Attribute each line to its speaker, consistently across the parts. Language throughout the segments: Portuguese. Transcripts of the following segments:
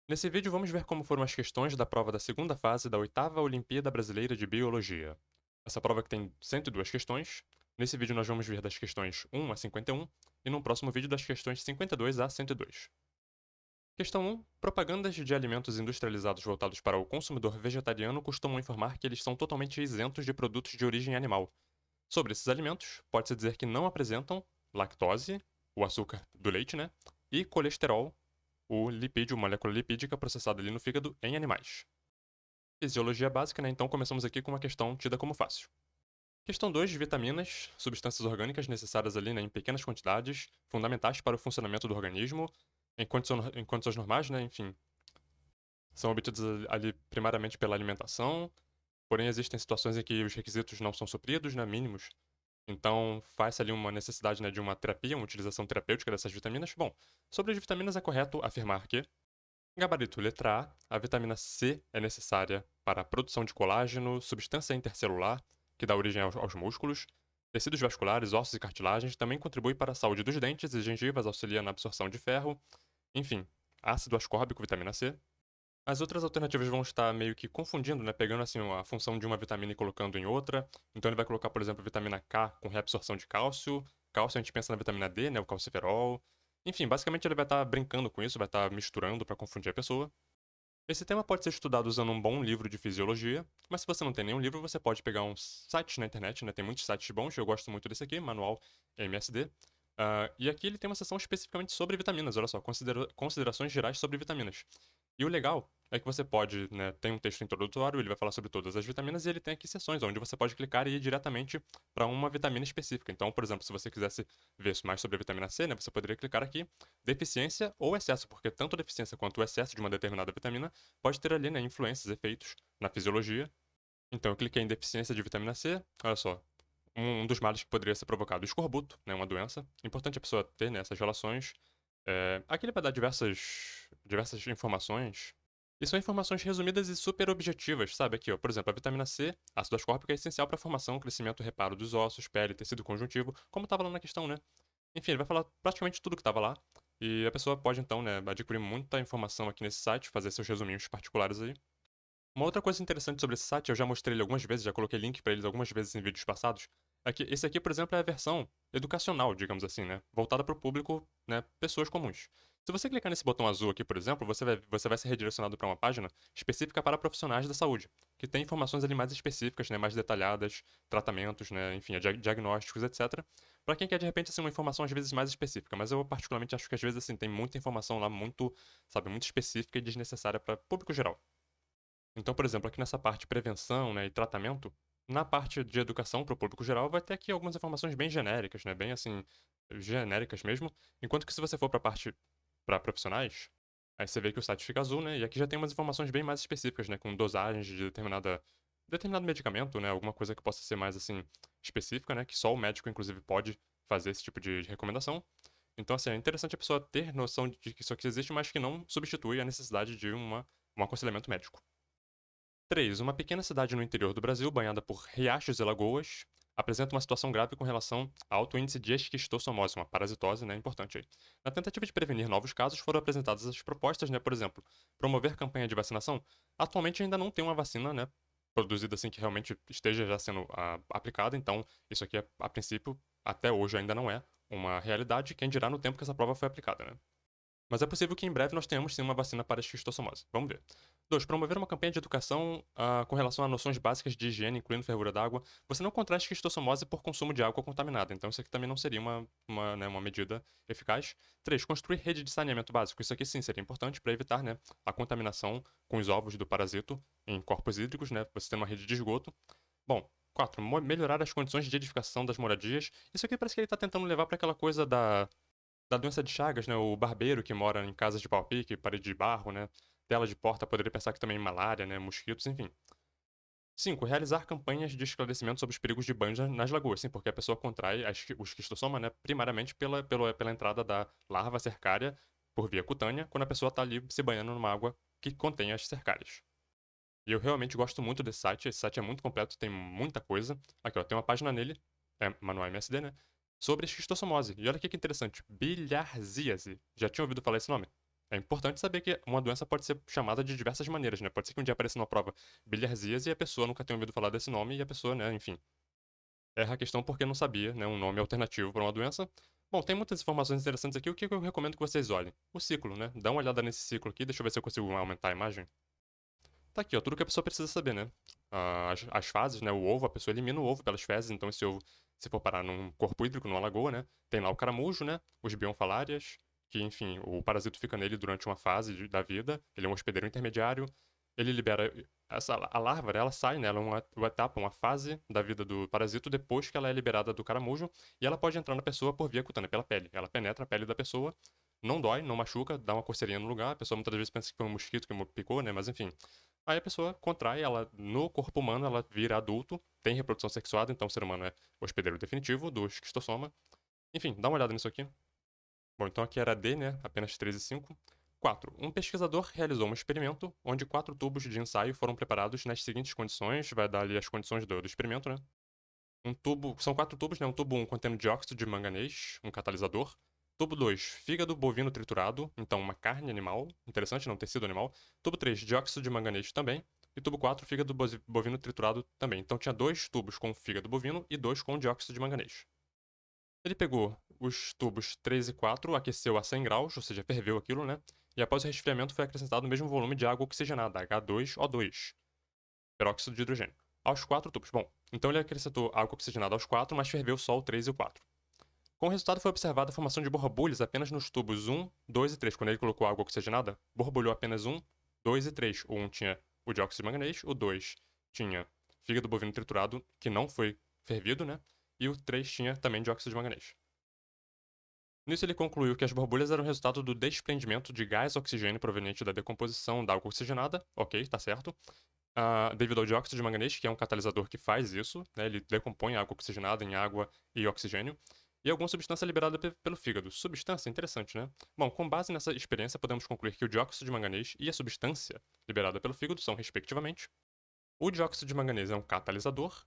Speaker 1: Nesse vídeo vamos ver como foram as questões da prova da segunda fase da 8ª Olimpíada Brasileira de Biologia. Essa prova que tem 102 questões. Nesse vídeo nós vamos ver das questões 1 a 51 e no próximo vídeo das questões 52 a 102. Questão 1. Propagandas de alimentos industrializados voltados para o consumidor vegetariano costumam informar que eles são totalmente isentos de produtos de origem animal. Sobre esses alimentos, pode-se dizer que não apresentam lactose, o açúcar do leite, né? E colesterol, o lipídio, molécula lipídica processada ali no fígado em animais. Fisiologia básica, né? Então começamos aqui com uma questão tida como fácil. Questão 2, vitaminas, substâncias orgânicas necessárias ali, né, em pequenas quantidades, fundamentais para o funcionamento do organismo, em condições normais, né, enfim, são obtidas ali primariamente pela alimentação, porém existem situações em que os requisitos não são supridos, né, mínimos, então faz ali uma necessidade, né, de uma terapia, uma utilização terapêutica dessas vitaminas. Bom, sobre as vitaminas é correto afirmar que gabarito letra A, a vitamina C é necessária para a produção de colágeno, substância intercelular, que dá origem aos músculos, tecidos vasculares, ossos e cartilagens, também contribui para a saúde dos dentes e gengivas, auxilia na absorção de ferro, enfim, ácido ascórbico, vitamina C. As outras alternativas vão estar meio que confundindo, né, pegando assim a função de uma vitamina e colocando em outra. Então ele vai colocar, por exemplo, a vitamina K com reabsorção de cálcio. Cálcio a gente pensa na vitamina D, né, o calciferol. Enfim, basicamente ele vai estar brincando com isso, vai estar misturando para confundir a pessoa. Esse tema pode ser estudado usando um bom livro de fisiologia, mas se você não tem nenhum livro, você pode pegar um site na internet, né? Tem muitos sites bons, eu gosto muito desse aqui, Manual MSD. E aqui ele tem uma seção especificamente sobre vitaminas, olha só, considerações gerais sobre vitaminas. E o legal é que você pode, né, tem um texto introdutório, ele vai falar sobre todas as vitaminas e ele tem aqui seções onde você pode clicar e ir diretamente para uma vitamina específica. Então, por exemplo, se você quisesse ver mais sobre a vitamina C, né, você poderia clicar aqui deficiência ou excesso, porque tanto a deficiência quanto o excesso de uma determinada vitamina pode ter ali, né, influências, efeitos na fisiologia. Então eu cliquei em deficiência de vitamina C, olha só, um dos males que poderia ser provocado, escorbuto, né, uma doença. Importante a pessoa ter, né, essas relações. Aqui ele vai dar diversas informações. E são informações resumidas e super objetivas, sabe? Aqui, ó, por exemplo, a vitamina C, ácido ascórbico, é essencial para a formação, crescimento e reparo dos ossos, pele, tecido conjuntivo, como estava lá na questão, né? Enfim, ele vai falar praticamente tudo que estava lá. E a pessoa pode, então, né, adquirir muita informação aqui nesse site, fazer seus resuminhos particulares aí. Uma outra coisa interessante sobre esse site, eu já mostrei ele algumas vezes, já coloquei link para eles algumas vezes em vídeos passados, é que esse aqui, por exemplo, é a versão educacional, digamos assim, né? Voltada para o público, né? Pessoas comuns. Se você clicar nesse botão azul aqui, por exemplo, você vai ser redirecionado para uma página específica para profissionais da saúde, que tem informações ali mais específicas, né? Mais detalhadas, tratamentos, né? Enfim, diagnósticos, etc. Para quem quer, de repente, assim, uma informação às vezes mais específica. Mas eu, particularmente, acho que às vezes, assim, tem muita informação lá muito, sabe, muito específica e desnecessária para público geral. Então, por exemplo, aqui nessa parte prevenção, né, e tratamento, na parte de educação para o público geral, vai ter aqui algumas informações bem genéricas, né, bem assim, genéricas mesmo, enquanto que se você for para a parte para profissionais, aí você vê que o site fica azul, né, e aqui já tem umas informações bem mais específicas, né, com dosagens de determinado medicamento, né, alguma coisa que possa ser mais assim específica, né, que só o médico inclusive pode fazer esse tipo de recomendação. Então, assim, é interessante a pessoa ter noção de que isso aqui existe, mas que não substitui a necessidade de um aconselhamento médico. 3. Uma pequena cidade no interior do Brasil, banhada por riachos e lagoas, apresenta uma situação grave com relação a alto índice de esquistossomose, uma parasitose, né, importante aí. Na tentativa de prevenir novos casos, foram apresentadas as propostas, né, por exemplo, promover campanha de vacinação. Atualmente ainda não tem uma vacina, né, produzida assim que realmente esteja já sendo aplicada, então isso aqui, a princípio, até hoje ainda não é uma realidade, quem dirá no tempo que essa prova foi aplicada, né. Mas é possível que em breve nós tenhamos sim uma vacina para a esquistossomose. Vamos ver. 2. Promover uma campanha de educação com relação a noções básicas de higiene, incluindo fervura d'água. Você não contrai esquistossomose por consumo de água contaminada, então isso aqui também não seria uma medida eficaz. 3. Construir rede de saneamento básico. Isso aqui sim seria importante para evitar, né, a contaminação com os ovos do parasito em corpos hídricos, né, você tendo uma rede de esgoto. Bom, 4. Melhorar as condições de edificação das moradias. Isso aqui parece que ele está tentando levar para aquela coisa da doença de Chagas, né? O barbeiro que mora em casas de pau-pique, parede de barro, né? Tela de porta, poderia pensar que também malária, né? Mosquitos, enfim. 5. Realizar campanhas de esclarecimento sobre os perigos de banhos nas lagoas. Sim, porque a pessoa contrai o esquistossoma, né? Primariamente pela entrada da larva cercária por via cutânea, quando a pessoa está ali se banhando numa água que contém as cercárias. E eu realmente gosto muito desse site. Esse site é muito completo, tem muita coisa. Aqui, ó, tem uma página nele, Manual MSD, né? Sobre esquistossomose. E olha aqui que interessante, bilharzíase. Já tinha ouvido falar esse nome? É importante saber que uma doença pode ser chamada de diversas maneiras, né? Pode ser que um dia apareça numa prova bilharzíase e a pessoa nunca tenha ouvido falar desse nome e a pessoa, né, enfim, erra a questão porque não sabia, né, um nome alternativo para uma doença. Bom, tem muitas informações interessantes aqui. O que eu recomendo que vocês olhem? O ciclo, né? Dá uma olhada nesse ciclo aqui. Deixa eu ver se eu consigo aumentar a imagem. Tá aqui, ó, tudo que a pessoa precisa saber, né? As fases, né? O ovo, a pessoa elimina o ovo pelas fezes. Então, esse ovo, se for parar num corpo hídrico, numa lagoa, né? Tem lá o caramujo, né? Os bionfalárias, que, enfim, o parasito fica nele durante uma fase da vida. Ele é um hospedeiro intermediário. Ele libera a larva, ela sai, né? Ela é uma etapa, uma fase da vida do parasito depois que ela é liberada do caramujo. E ela pode entrar na pessoa por via cutânea, pela pele. Ela penetra a pele da pessoa, não dói, não machuca, dá uma coceirinha no lugar. A pessoa muitas vezes pensa que foi um mosquito que picou, né? Mas enfim. Aí a pessoa contrai, ela no corpo humano, ela vira adulto, tem reprodução sexuada, então o ser humano é o hospedeiro definitivo do esquistossoma. Enfim, dá uma olhada nisso aqui. Bom, então aqui era D, né? Apenas 3 e 5. 4. Um pesquisador realizou um experimento onde 4 tubos de ensaio foram preparados nas seguintes condições. Vai dar ali as condições do experimento, né? São 4 tubos, né? Um tubo 1 contendo dióxido de manganês, um catalisador. Tubo 2, fígado bovino triturado, então uma carne animal, interessante, não tecido animal. Tubo 3, dióxido de manganês também. E tubo 4, fígado bovino triturado também. Então tinha 2 tubos com fígado bovino e 2 com dióxido de manganês. Ele pegou os tubos 3 e 4, aqueceu a 100 graus, ou seja, ferveu aquilo, né? E após o resfriamento foi acrescentado o mesmo volume de água oxigenada, H2O2, peróxido de hidrogênio, aos 4 tubos. Bom, então ele acrescentou água oxigenada aos 4, mas ferveu só o 3 e o 4. Com o resultado foi observada a formação de borbulhas apenas nos tubos 1, 2 e 3. Quando ele colocou água oxigenada, borbulhou apenas 1, 2 e 3. O 1 tinha o dióxido de manganês, o 2 tinha fígado bovino triturado, que não foi fervido, né? E o 3 tinha também dióxido de manganês. Nisso ele concluiu que as borbulhas eram resultado do desprendimento de gás oxigênio proveniente da decomposição da água oxigenada, ok, tá certo, devido ao dióxido de manganês, que é um catalisador que faz isso, né, ele decompõe a água oxigenada em água e oxigênio, e alguma substância liberada pelo fígado. Substância, interessante, né? Bom, com base nessa experiência, podemos concluir que o dióxido de manganês e a substância liberada pelo fígado são, respectivamente, o dióxido de manganês é um catalisador,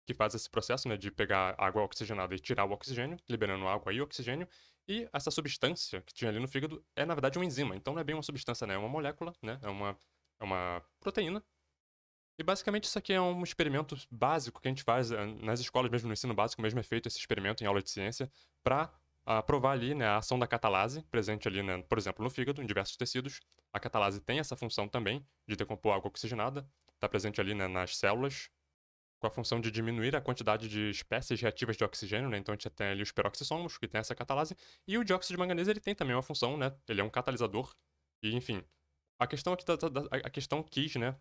Speaker 1: que faz esse processo, né, de pegar água oxigenada e tirar o oxigênio, liberando água e oxigênio. E essa substância que tinha ali no fígado é, na verdade, uma enzima. Então não é bem uma substância, né? É uma molécula, né? É uma proteína. E basicamente isso aqui é um experimento básico que a gente faz nas escolas, mesmo no ensino básico, mesmo é feito esse experimento em aula de ciência, para provar ali, né, a ação da catalase, presente ali, né, por exemplo, no fígado, em diversos tecidos. A catalase tem essa função também de decompor água oxigenada, está presente ali, né, nas células, com a função de diminuir a quantidade de espécies reativas de oxigênio, né? Então a gente tem ali os peroxissomos, que tem essa catalase, e o dióxido de manganês ele tem também uma função, né? Ele é um catalisador. E enfim, a questão aqui a questão quis, né,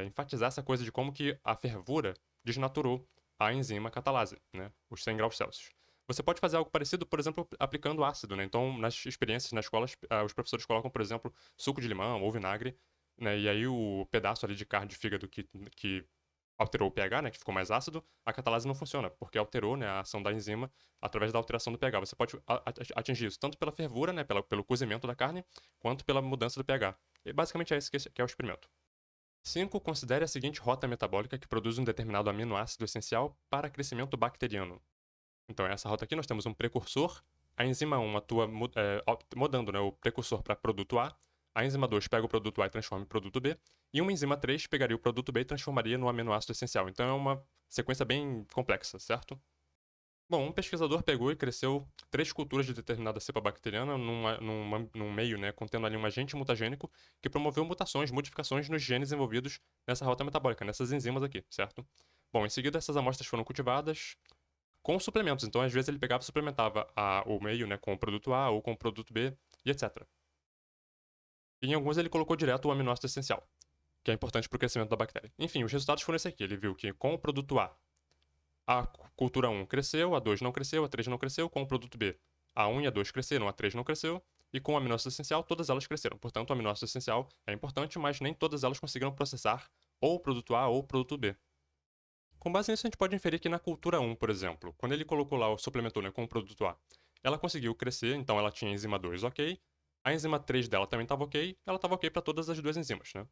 Speaker 1: enfatizar essa coisa de como que a fervura desnaturou a enzima catalase, né? Os 100 graus Celsius. Você pode fazer algo parecido, por exemplo, aplicando ácido, né? Então, nas experiências nas escolas, os professores colocam, por exemplo, suco de limão ou vinagre, né? E aí o pedaço ali de carne de fígado que alterou o pH, né, que ficou mais ácido, a catalase não funciona, porque alterou, né, a ação da enzima através da alteração do pH. Você pode atingir isso tanto pela fervura, né, pelo cozimento da carne, quanto pela mudança do pH. E basicamente é esse que é o experimento. 5. Considere a seguinte rota metabólica que produz um determinado aminoácido essencial para crescimento bacteriano. Então, essa rota aqui nós temos um precursor, a enzima 1 atua mudando, né, o precursor para produto A enzima 2 pega o produto A e transforma em produto B, e uma enzima 3 pegaria o produto B e transformaria no aminoácido essencial. Então é uma sequência bem complexa, certo? Bom, um pesquisador pegou e cresceu 3 culturas de determinada cepa bacteriana num meio, né, contendo ali um agente mutagênico que promoveu mutações, modificações nos genes envolvidos nessa rota metabólica, nessas enzimas aqui, certo? Bom, em seguida essas amostras foram cultivadas com suplementos. Então, às vezes, ele pegava e suplementava o meio, né, com o produto A ou com o produto B e etc. E em alguns ele colocou direto o aminoácido essencial, que é importante para o crescimento da bactéria. Enfim, os resultados foram esse aqui. Ele viu que com o produto a cultura 1 cresceu, a 2 não cresceu, a 3 não cresceu. Com o produto B, a 1 e a 2 cresceram, a 3 não cresceu. E com o aminoácido essencial, todas elas cresceram. Portanto, o aminoácido essencial é importante, mas nem todas elas conseguiram processar ou o produto A ou o produto B. Com base nisso, a gente pode inferir que na cultura 1, por exemplo, quando ele colocou lá, o suplementou, né, com o produto A, ela conseguiu crescer, então ela tinha enzima 2 ok, a enzima 3 dela também estava ok, ela estava ok para todas as duas enzimas, né,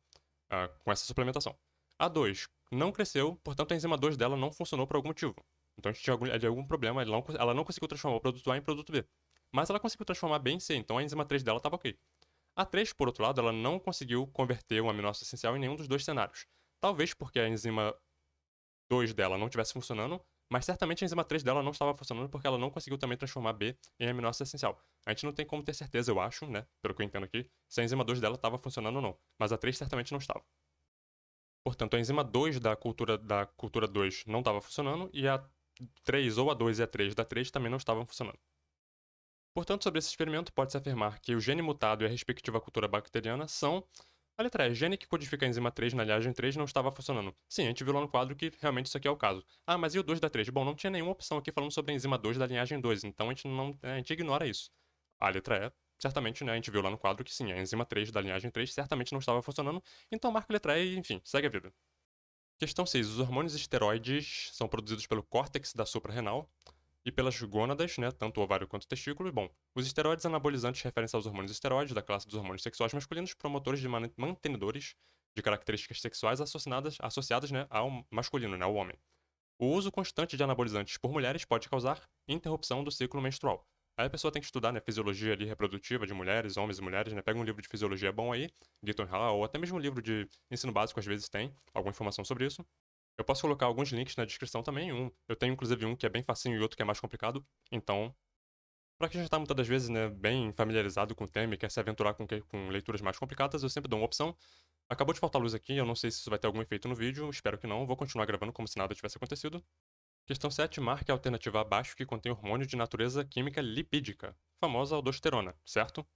Speaker 1: com essa suplementação. A 2 não cresceu, portanto a enzima 2 dela não funcionou por algum motivo. Então a gente tinha algum problema, ela não conseguiu transformar o produto A em produto B. Mas ela conseguiu transformar B em C, então a enzima 3 dela estava ok. A 3, por outro lado, ela não conseguiu converter o aminoácido essencial em nenhum dos dois cenários. Talvez porque a enzima 2 dela não estivesse funcionando, mas certamente a enzima 3 dela não estava funcionando porque ela não conseguiu também transformar B em aminoácido essencial. A gente não tem como ter certeza, eu acho, né, pelo que eu entendo aqui, se a enzima 2 dela estava funcionando ou não, mas a 3 certamente não estava. Portanto, a enzima 2 da cultura 2 não estava funcionando e a 3 ou a 2 e a 3 da 3 também não estavam funcionando. Portanto, sobre esse experimento, pode-se afirmar que o gene mutado e a respectiva cultura bacteriana são. A letra E, gene que codifica a enzima 3 na linhagem 3 não estava funcionando. Sim, a gente viu lá no quadro que realmente isso aqui é o caso. Ah, mas e o 2 da 3? Bom, não tinha nenhuma opção aqui falando sobre a enzima 2 da linhagem 2, então a gente ignora isso. A letra E, certamente, né, a gente viu lá no quadro que sim, a enzima 3 da linhagem 3 certamente não estava funcionando, então marca a letra E e, enfim, segue a vida. Questão 6. Os hormônios esteroides são produzidos pelo córtex da suprarrenal e pelas gônadas, né, tanto o ovário quanto o testículo. E, bom, os esteroides anabolizantes referem-se aos hormônios esteroides, da classe dos hormônios sexuais masculinos, promotores de mantenedores de características sexuais associadas né, ao masculino, né, ao homem. O uso constante de anabolizantes por mulheres pode causar interrupção do ciclo menstrual. Aí a pessoa tem que estudar, né, fisiologia ali reprodutiva de mulheres, homens e mulheres, né? Pega um livro de fisiologia bom aí, Gitton Hall, ou até mesmo um livro de ensino básico, às vezes tem alguma informação sobre isso. Eu posso colocar alguns links na descrição também. Eu tenho inclusive um que é bem facinho e outro que é mais complicado. Então, para quem já está muitas das vezes, né, bem familiarizado com o tema e quer se aventurar com leituras mais complicadas, eu sempre dou uma opção. Acabou de faltar luz aqui, eu não sei se isso vai ter algum efeito no vídeo, espero que não. Vou continuar gravando como se nada tivesse acontecido. Questão 7. Marque a alternativa abaixo que contém hormônio de natureza química lipídica, famosa aldosterona, certo?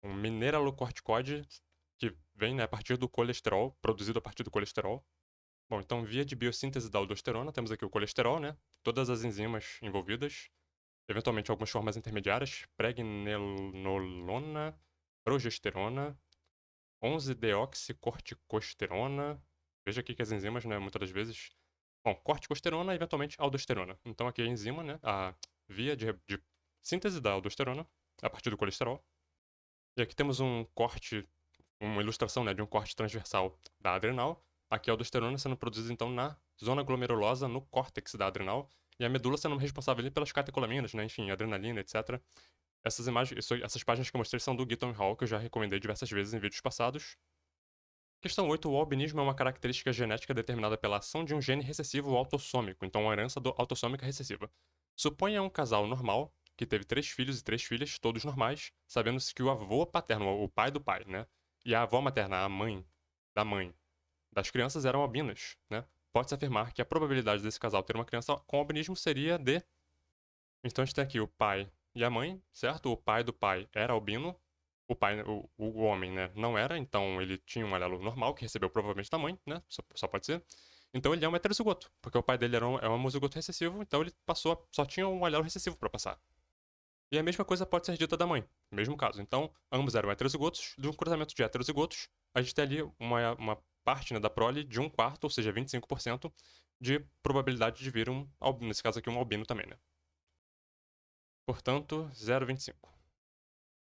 Speaker 1: Um mineralocorticoide que vem, né, a partir do colesterol, produzido a partir do colesterol. Bom, então, via de biossíntese da aldosterona, temos aqui o colesterol, né? Todas as enzimas envolvidas, eventualmente algumas formas intermediárias, pregnenolona, progesterona, 11-deoxicorticosterona. Veja aqui que as enzimas, né, muitas das vezes. Bom, corticosterona e eventualmente aldosterona. Então aqui a enzima, né, a via de síntese da aldosterona a partir do colesterol. E aqui temos um corte, uma ilustração, né, de um corte transversal da adrenal. Aqui a aldosterona sendo produzida então na zona glomerulosa, no córtex da adrenal, e a medula sendo responsável ali pelas catecolaminas, né, enfim, adrenalina, etc. Essas imagens, essas páginas que eu mostrei são do Gitton Hall, que eu já recomendei diversas vezes em vídeos passados. Questão 8. O albinismo é uma característica genética determinada pela ação de um gene recessivo autossômico, então uma herança autossômica recessiva. Suponha um casal normal, que teve 3 filhos e 3 filhas, todos normais, sabendo-se que o avô paterno, o pai do pai, né, e a avó materna, a mãe da mãe das crianças eram albinas, né? Pode-se afirmar que a probabilidade desse casal ter uma criança com albinismo seria de. Então a gente tem aqui o pai e a mãe, certo? O pai do pai era albino, o pai, o homem, né, não era, então ele tinha um alelo normal, que recebeu provavelmente da mãe, né, só pode ser. Então ele é um heterozigoto, porque o pai dele é um homozigoto recessivo, então ele só tinha um alelo recessivo para passar. E a mesma coisa pode ser dita da mãe, mesmo caso. Então, ambos eram heterozigotos, de um cruzamento de heterozigotos, a gente tem ali uma parte, né, da prole de 1/4, ou seja, 25%, de probabilidade de vir nesse caso aqui, um albino também, né. Portanto, 0,25.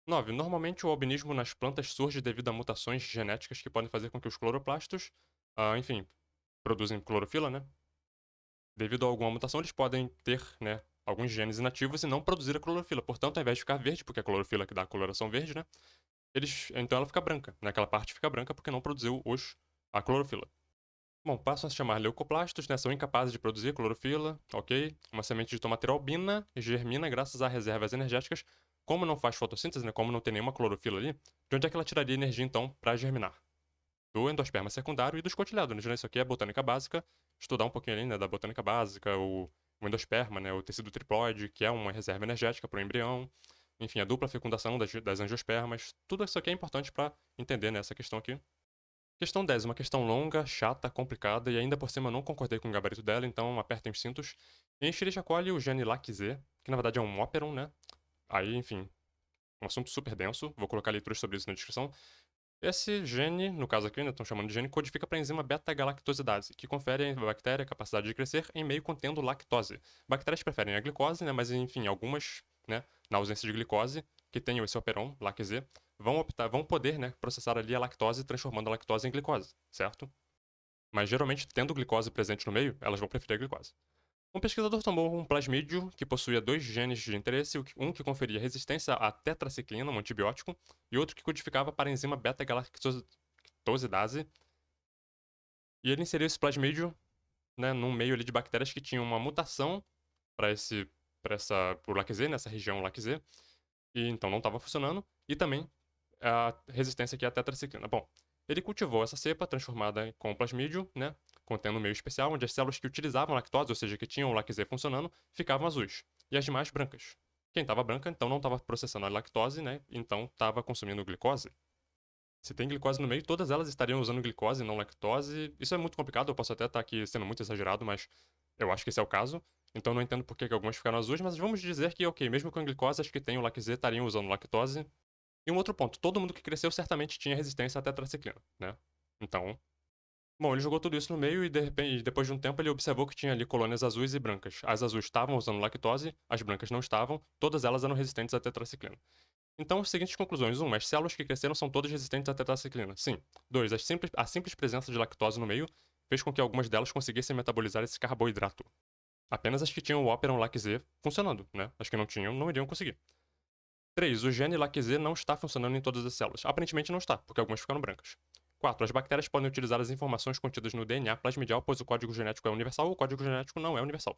Speaker 1: 9. Normalmente o albinismo nas plantas surge devido a mutações genéticas que podem fazer com que os cloroplastos, enfim, produzem clorofila, né? Devido a alguma mutação, eles podem ter, né, alguns genes inativos e não produzir a clorofila. Portanto, ao invés de ficar verde, porque é a clorofila que dá a coloração verde, né? Então ela fica branca, né? Aquela parte fica branca porque não produziu a clorofila. Bom, passam a se chamar leucoplastos, né? São incapazes de produzir clorofila, ok? Uma semente de tomate albina germina graças a reservas energéticas. Como não faz fotossíntese, né? Como não tem nenhuma clorofila ali, de onde é que ela tiraria energia, então, para germinar? Do endosperma secundário e dos cotilédones, né? Isso aqui é botânica básica. Estudar um pouquinho ali, né, da botânica básica, o endosperma, né? O tecido triploide, que é uma reserva energética para o embrião. Enfim, a dupla fecundação das angiospermas. Tudo isso aqui é importante para entender, né, essa questão aqui. Questão 10, uma questão longa, chata, complicada e ainda por cima eu não concordei com o gabarito dela, então apertem os cintos. Escherichia coli, o gene LAC-Z, que na verdade é um óperon, né? Aí, enfim, um assunto super denso, vou colocar leituras sobre isso na descrição. Esse gene, no caso aqui, né, estão chamando de gene, codifica para a enzima beta-galactosidase, que confere à bactéria a capacidade de crescer em meio contendo lactose. Bactérias preferem a glicose, né, mas enfim, algumas, né, na ausência de glicose, que tenham esse operon, LAC-Z, vão poder, né, processar ali a lactose, transformando a lactose em glicose, certo? Mas geralmente, tendo glicose presente no meio, elas vão preferir a glicose. Um pesquisador tomou um plasmídio que possuía dois genes de interesse, um que conferia resistência à tetraciclina, um antibiótico, e outro que codificava para a enzima beta-galactosidase, e ele inseriu esse plasmídio, né, num meio ali de bactérias que tinham uma mutação para o LAC-Z, nessa região LAC-Z, e então não estava funcionando, e também a resistência aqui à tetraciclina. Bom, ele cultivou essa cepa transformada com plasmídio, né, contendo um meio especial, onde as células que utilizavam lactose, ou seja, que tinham o LAC-Z funcionando, ficavam azuis, e as demais brancas. Quem estava branca, então não estava processando a lactose, né, então estava consumindo glicose. Se tem glicose no meio, todas elas estariam usando glicose, não lactose. Isso é muito complicado, eu posso até estar aqui sendo muito exagerado, mas eu acho que esse é o caso. Então não entendo por que algumas ficaram azuis, mas vamos dizer que, ok, mesmo com glicose, as que têm o LAC-Z estariam usando lactose. E um outro ponto, todo mundo que cresceu certamente tinha resistência à tetraciclina, né? Então, bom, ele jogou tudo isso no meio e de repente, depois de um tempo ele observou que tinha ali colônias azuis e brancas. As azuis estavam usando lactose, as brancas não estavam, todas elas eram resistentes à tetraciclina. Então, as seguintes conclusões. 1. As células que cresceram são todas resistentes à tetraciclina. Sim. 2. A simples presença de lactose no meio fez com que algumas delas conseguissem metabolizar esse carboidrato. Apenas as que tinham o óperon LAC-Z funcionando, né? As que não tinham, não iriam conseguir. 3. O gene LAC-Z não está funcionando em todas as células. Aparentemente não está, porque algumas ficaram brancas. 4. As bactérias podem utilizar as informações contidas no DNA plasmidial, pois o código genético é universal, o código genético não é universal.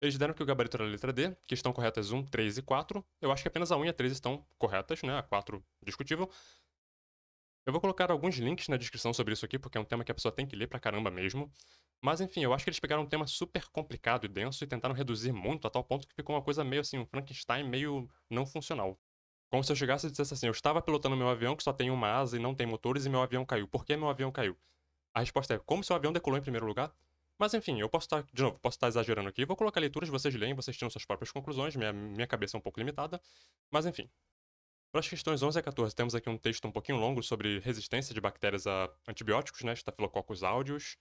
Speaker 1: Eles deram que o gabarito era a letra D, que estão corretas 1, 3 e 4. Eu acho que apenas a 1 e a 3 estão corretas, né? A 4 discutível. Eu vou colocar alguns links na descrição sobre isso aqui, porque é um tema que a pessoa tem que ler pra caramba mesmo. Mas enfim, eu acho que eles pegaram um tema super complicado e denso e tentaram reduzir muito a tal ponto que ficou uma coisa meio assim, um Frankenstein meio não funcional. Como se eu chegasse e dissesse assim, eu estava pilotando meu avião que só tem uma asa e não tem motores e meu avião caiu. Por que meu avião caiu? A resposta é, como seu avião decolou em primeiro lugar? Mas enfim, eu posso estar, de novo, posso estar exagerando aqui. Vou colocar leituras, vocês leem, vocês tiram suas próprias conclusões. Minha cabeça é um pouco limitada. Mas enfim. Para as questões 11 a 14, temos aqui um texto um pouquinho longo sobre resistência de bactérias a antibióticos, né? Staphylococcus aureus.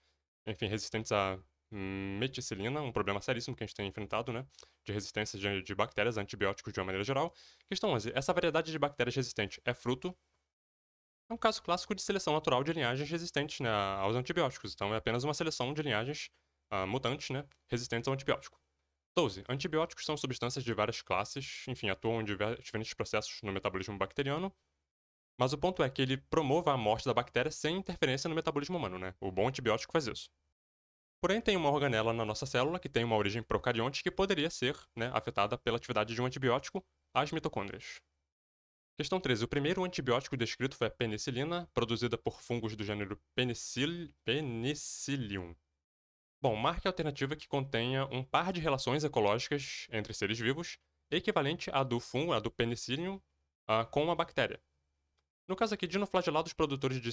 Speaker 1: Enfim, resistentes a meticilina, um problema seríssimo que a gente tem enfrentado, né? De resistência de bactérias a antibióticos de uma maneira geral. Questão 11. Essa variedade de bactérias resistentes é fruto é um caso clássico de seleção natural de linhagens resistentes, né, aos antibióticos. Então, é apenas uma seleção de linhagens mutantes, né, resistentes ao antibiótico. 12. Antibióticos são substâncias de várias classes, enfim, atuam em diferentes processos no metabolismo bacteriano, mas o ponto é que ele promova a morte da bactéria sem interferência no metabolismo humano, né? O bom antibiótico faz isso. Porém, tem uma organela na nossa célula que tem uma origem procarionte que poderia ser, né, afetada pela atividade de um antibiótico, as mitocôndrias. Questão 13. O primeiro antibiótico descrito foi a penicilina, produzida por fungos do gênero Penicillium. Bom, marque a alternativa que contenha um par de relações ecológicas entre seres vivos, equivalente à do fungo, à do Penicillium, com uma bactéria. No caso aqui, dinoflagelados produtores de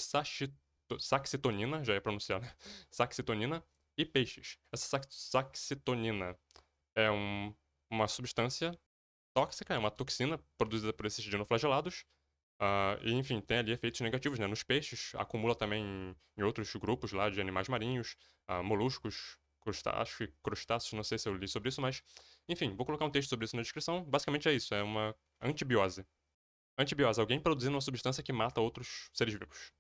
Speaker 1: saxitonina, já ia pronunciar, né? Saxitonina, e peixes. Essa saxitonina é uma substância tóxica, é uma toxina produzida por esses dinoflagelados. E, enfim, tem ali efeitos negativos, né? Nos peixes, acumula também em outros grupos lá de animais marinhos, moluscos, crustáceos, não sei se eu li sobre isso, mas, enfim, vou colocar um texto sobre isso na descrição. Basicamente é isso, é uma antibiose. Antibiose, alguém produzindo uma substância que mata outros seres vivos.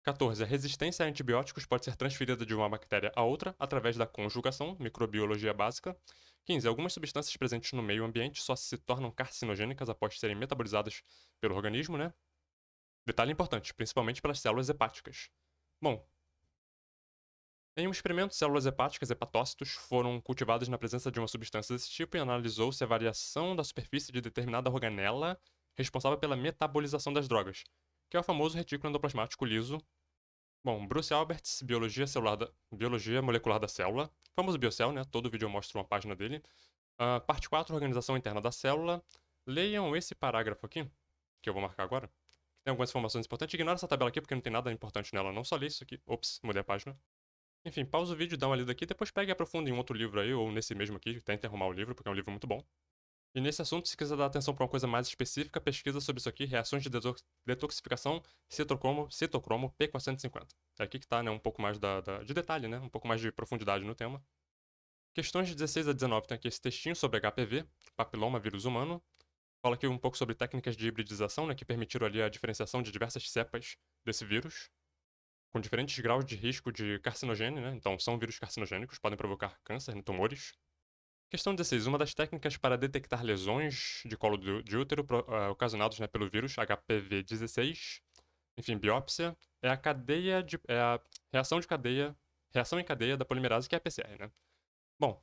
Speaker 1: 14. A resistência a antibióticos pode ser transferida de uma bactéria a outra através da conjugação, microbiologia básica. 15. Algumas substâncias presentes no meio ambiente só se tornam carcinogênicas após serem metabolizadas pelo organismo, né? Detalhe importante, principalmente pelas células hepáticas. Bom, em um experimento, células hepáticas, hepatócitos, foram cultivadas na presença de uma substância desse tipo e analisou-se a variação da superfície de determinada organela responsável pela metabolização das drogas, que é o famoso retículo endoplasmático liso. Bom, Bruce Alberts, Biologia Molecular da Célula, famoso Biocell, né? Todo vídeo eu mostro uma página dele. Parte 4, Organização Interna da Célula. Leiam esse parágrafo aqui, que eu vou marcar agora. Tem algumas informações importantes. Ignora essa tabela aqui porque não tem nada importante nela, não. Só lê isso aqui. Ops, mudei a página. Enfim, pausa o vídeo, dá uma lida aqui, depois pega e aprofunda em um outro livro aí, ou nesse mesmo aqui, tenta arrumar o livro, porque é um livro muito bom. E nesse assunto, se quiser dar atenção para uma coisa mais específica, pesquisa sobre isso aqui, reações de detoxificação, citocromo P450. É aqui que tá, né, um pouco mais de detalhe, né, um pouco mais de profundidade no tema. Questões de 16 a 19 tem aqui esse textinho sobre HPV, papiloma vírus humano. Fala aqui um pouco sobre técnicas de hibridização, né, que permitiram ali a diferenciação de diversas cepas desse vírus. com diferentes graus de risco de carcinogênio, né? Então, são vírus carcinogênicos, podem provocar câncer, né, tumores. Questão 16. Uma das técnicas para detectar lesões de colo de útero ocasionados, né, pelo vírus HPV-16, enfim, biópsia, é a reação em cadeia da polimerase, que é a PCR, né? Bom,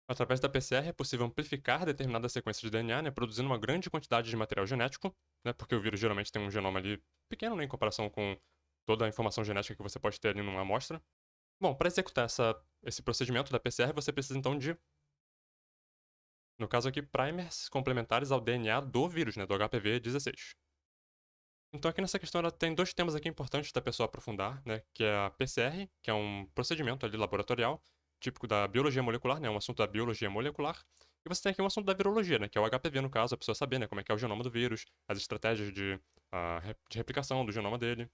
Speaker 1: através da PCR é possível amplificar determinada sequência de DNA, né, produzindo uma grande quantidade de material genético, né, porque o vírus geralmente tem um genoma ali pequeno, né, em comparação com toda a informação genética que você pode ter ali numa amostra. Bom, para executar esse procedimento da PCR, você precisa então de, no caso aqui, primers complementares ao DNA do vírus, né, do HPV-16. Então aqui nessa questão ela tem dois temas aqui importantes da pessoa aprofundar, né, que é a PCR, que é um procedimento ali laboratorial, típico da biologia molecular, né, um assunto da biologia molecular, e você tem aqui um assunto da virologia, né, que é o HPV no caso, a pessoa saber, né, como é que é o genoma do vírus, as estratégias de replicação do genoma dele.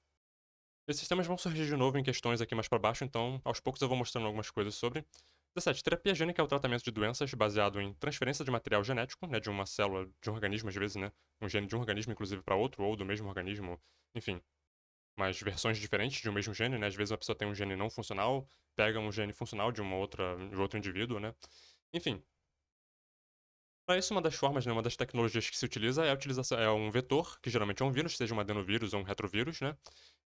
Speaker 1: Esses temas vão surgir de novo em questões aqui mais para baixo, então aos poucos eu vou mostrando algumas coisas sobre. 17. Terapia gênica é o tratamento de doenças baseado em transferência de material genético, né, de uma célula de um organismo, às vezes, né, um gene de um organismo, inclusive, para outro, ou do mesmo organismo, enfim, mas versões diferentes de um mesmo gene, né, às vezes uma pessoa tem um gene não funcional, pega um gene funcional de outro indivíduo, né, enfim. Para isso, uma das formas, né, uma das tecnologias que se utiliza é a utilização, é um vetor, que geralmente é um vírus, seja um adenovírus ou um retrovírus, né,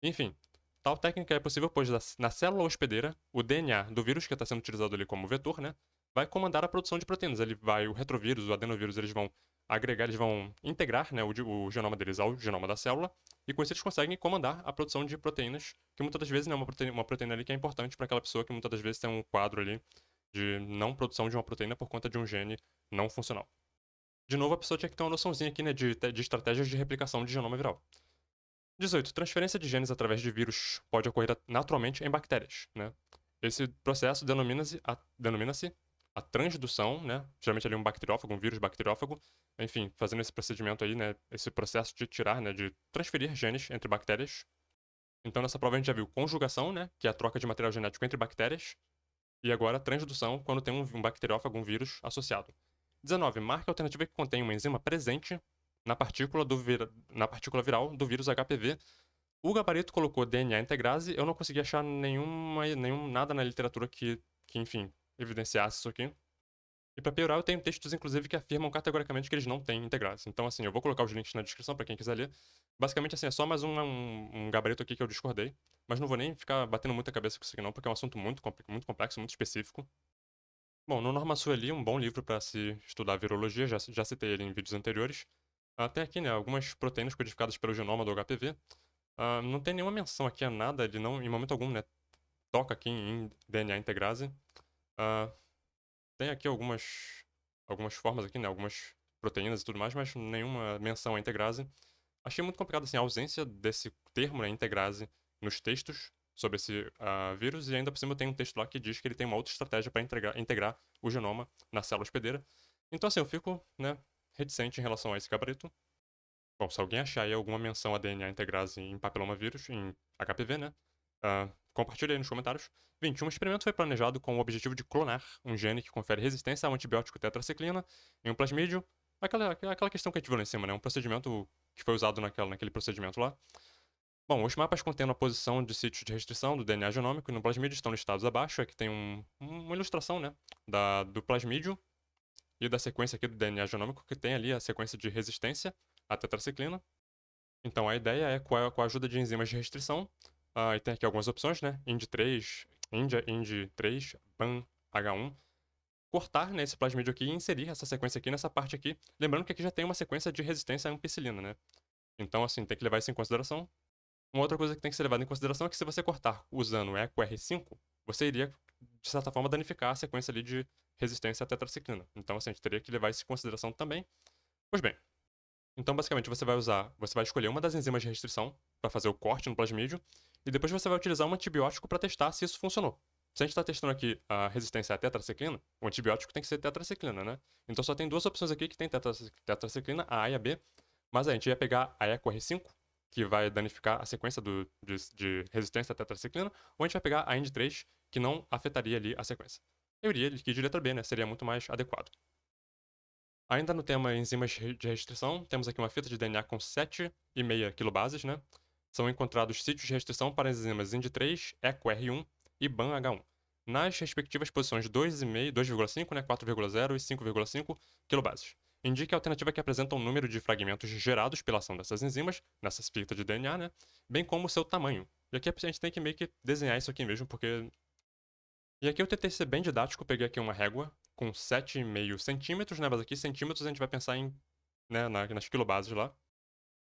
Speaker 1: enfim. Tal técnica é possível, pois na célula hospedeira, o DNA do vírus que está sendo utilizado ali como vetor, né, vai comandar a produção de proteínas. O retrovírus, o adenovírus, eles vão agregar, eles vão integrar, né, o genoma deles ao genoma da célula, e com isso eles conseguem comandar a produção de proteínas, que muitas das vezes é uma proteína ali que é importante para aquela pessoa que muitas das vezes tem um quadro ali de não produção de uma proteína por conta de um gene não funcional. De novo, a pessoa tinha que ter uma noçãozinha aqui, né, de estratégias de replicação de genoma viral. 18. Transferência de genes através de vírus pode ocorrer naturalmente em bactérias, né? Esse processo denomina-se a transdução, né? Geralmente ali um bacteriófago, um vírus bacteriófago, enfim, fazendo esse procedimento aí, né? Esse processo de tirar, né? De transferir genes entre bactérias. Então nessa prova a gente já viu conjugação, né? Que é a troca de material genético entre bactérias. E agora transdução, quando tem um bacteriófago, um vírus associado. 19. Marque a alternativa que contém uma enzima presente na partícula viral do vírus HPV. O gabarito colocou DNA integrase, eu não consegui achar nada na literatura que, enfim, evidenciasse isso aqui. E para piorar, eu tenho textos, inclusive, que afirmam categoricamente que eles não têm integrase. Então, assim, eu vou colocar os links na descrição para quem quiser ler. Basicamente, assim, é só mais um gabarito aqui que eu discordei. Mas não vou nem ficar batendo muita cabeça com isso aqui não, porque é um assunto muito complexo, muito específico. Bom, no Norma Sueli, um bom livro para se estudar virologia, já citei ele em vídeos anteriores. Tem aqui, né, algumas proteínas codificadas pelo genoma do HPV. Não tem nenhuma menção aqui a nada, ele não, em momento algum, né, toca aqui em DNA integrase. Ah, tem aqui algumas formas aqui, né, algumas proteínas e tudo mais, mas nenhuma menção à integrase. Achei muito complicado, assim, a ausência desse termo, né, integrase, nos textos sobre esse vírus, e ainda por cima tem um texto lá que diz que ele tem uma outra estratégia para integrar o genoma na célula hospedeira. Então, assim, eu fico, né, reticente em relação a esse gabarito. Bom, se alguém achar aí alguma menção a DNA integrase em papilomavírus, em HPV, né? Compartilhe aí nos comentários. 20. Um experimento foi planejado com o objetivo de clonar um gene que confere resistência ao antibiótico tetraciclina em um plasmídio. Aquela questão que a gente viu lá em cima, né? Um procedimento que foi usado naquele procedimento lá. Bom, os mapas contendo a posição de sítios de restrição do DNA genômico e no plasmídio estão listados abaixo. Aqui tem uma ilustração, né? Do plasmídio e da sequência aqui do DNA genômico, que tem ali a sequência de resistência à tetraciclina. Então a ideia é, com a ajuda de enzimas de restrição, e tem aqui algumas opções, né? Ind3, BAN-H1, cortar, né, esse plasmídio aqui e inserir essa sequência aqui nessa parte aqui. Lembrando que aqui já tem uma sequência de resistência à ampicilina, né? Então, assim, tem que levar isso em consideração. Uma outra coisa que tem que ser levada em consideração é que se você cortar usando o EcoR5, você iria, de certa forma, danificar a sequência ali de resistência à tetraciclina. Então, assim, a gente teria que levar isso em consideração também. Pois bem, então, basicamente, você vai escolher uma das enzimas de restrição para fazer o corte no plasmídio, e depois você vai utilizar um antibiótico para testar se isso funcionou. Se a gente está testando aqui a resistência à tetraciclina, o antibiótico tem que ser tetraciclina, né? Então só tem duas opções aqui que tem tetraciclina, a e a B, mas a gente ia pegar a EcoR5, que vai danificar a sequência de resistência à tetraciclina, ou a gente vai pegar a IND3, que não afetaria ali a sequência. Eu iria de letra B, né? Seria muito mais adequado. Ainda no tema enzimas de restrição, temos aqui uma fita de DNA com 7,5 kilobases, né? são encontrados sítios de restrição para enzimas IND3, EcoR1 e BAN-H1, nas respectivas posições 2,5, 2,5, né, 4,0 e 5,5 kilobases. Indique a alternativa que apresenta um número de fragmentos gerados pela ação dessas enzimas, nessa fita de DNA, né, bem como o seu tamanho. E aqui a gente tem que meio que desenhar isso aqui mesmo, porque... E aqui eu tentei ser bem didático, peguei aqui uma régua com 7,5 centímetros, né, mas aqui centímetros a gente vai pensar em, né, nas kilobases lá.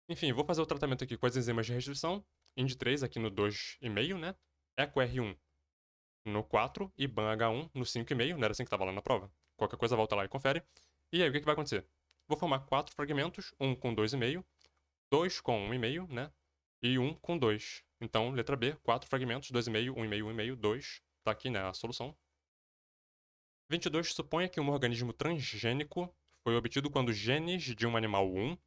Speaker 1: Enfim, vou fazer o tratamento aqui com as enzimas de restrição, IND3 aqui no 2,5, né, EcoR1 no 4 e BAN-H1 no 5,5, não era assim que estava lá na prova? Qualquer coisa volta lá e confere. E aí, o que vai acontecer? Vou formar 4 fragmentos, um com 2,5, 2 com 1,5, né? E um com 2. Então, letra B, 4 fragmentos, 2,5, 1,5, 1,5, 2. Tá aqui, né, a solução. 22. Suponha que um organismo transgênico foi obtido quando genes de um animal 1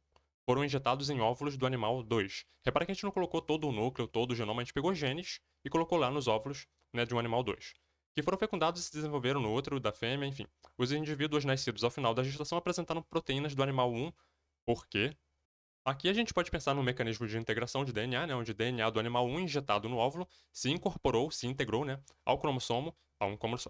Speaker 1: foram injetados em óvulos do animal 2. Repara que a gente não colocou todo o núcleo, todo o genoma, a gente pegou genes e colocou lá nos óvulos, né, de um animal 2, que foram fecundados e se desenvolveram no útero da fêmea, enfim. Os indivíduos nascidos ao final da gestação apresentaram proteínas do animal 1, por quê? Aqui a gente pode pensar num mecanismo de integração de DNA, né, onde o DNA do animal 1 injetado no óvulo se incorporou, se integrou, né, ao cromossomo, a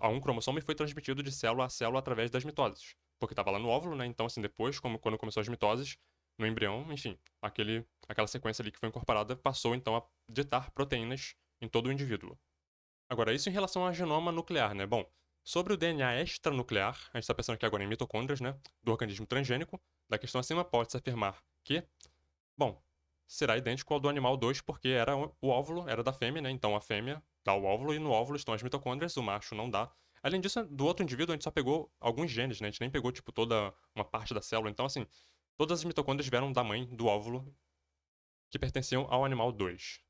Speaker 1: um cromossomo e foi transmitido de célula a célula através das mitoses. Porque estava lá no óvulo, né, então assim, depois, quando começou as mitoses, no embrião, enfim, aquela sequência ali que foi incorporada passou então a ditar proteínas em todo o indivíduo. Agora, isso em relação ao genoma nuclear, né? Bom, sobre o DNA extranuclear, a gente está pensando aqui agora em mitocôndrias, né, do organismo transgênico, da questão acima pode-se afirmar que, bom, será idêntico ao do animal 2, porque era o óvulo era da fêmea, né? Então a fêmea dá o óvulo e no óvulo estão as mitocôndrias, o macho não dá. Além disso, do outro indivíduo a gente só pegou alguns genes, né? A gente nem pegou, tipo, toda uma parte da célula. Então, assim, todas as mitocôndrias vieram da mãe do óvulo que pertenciam ao animal 2.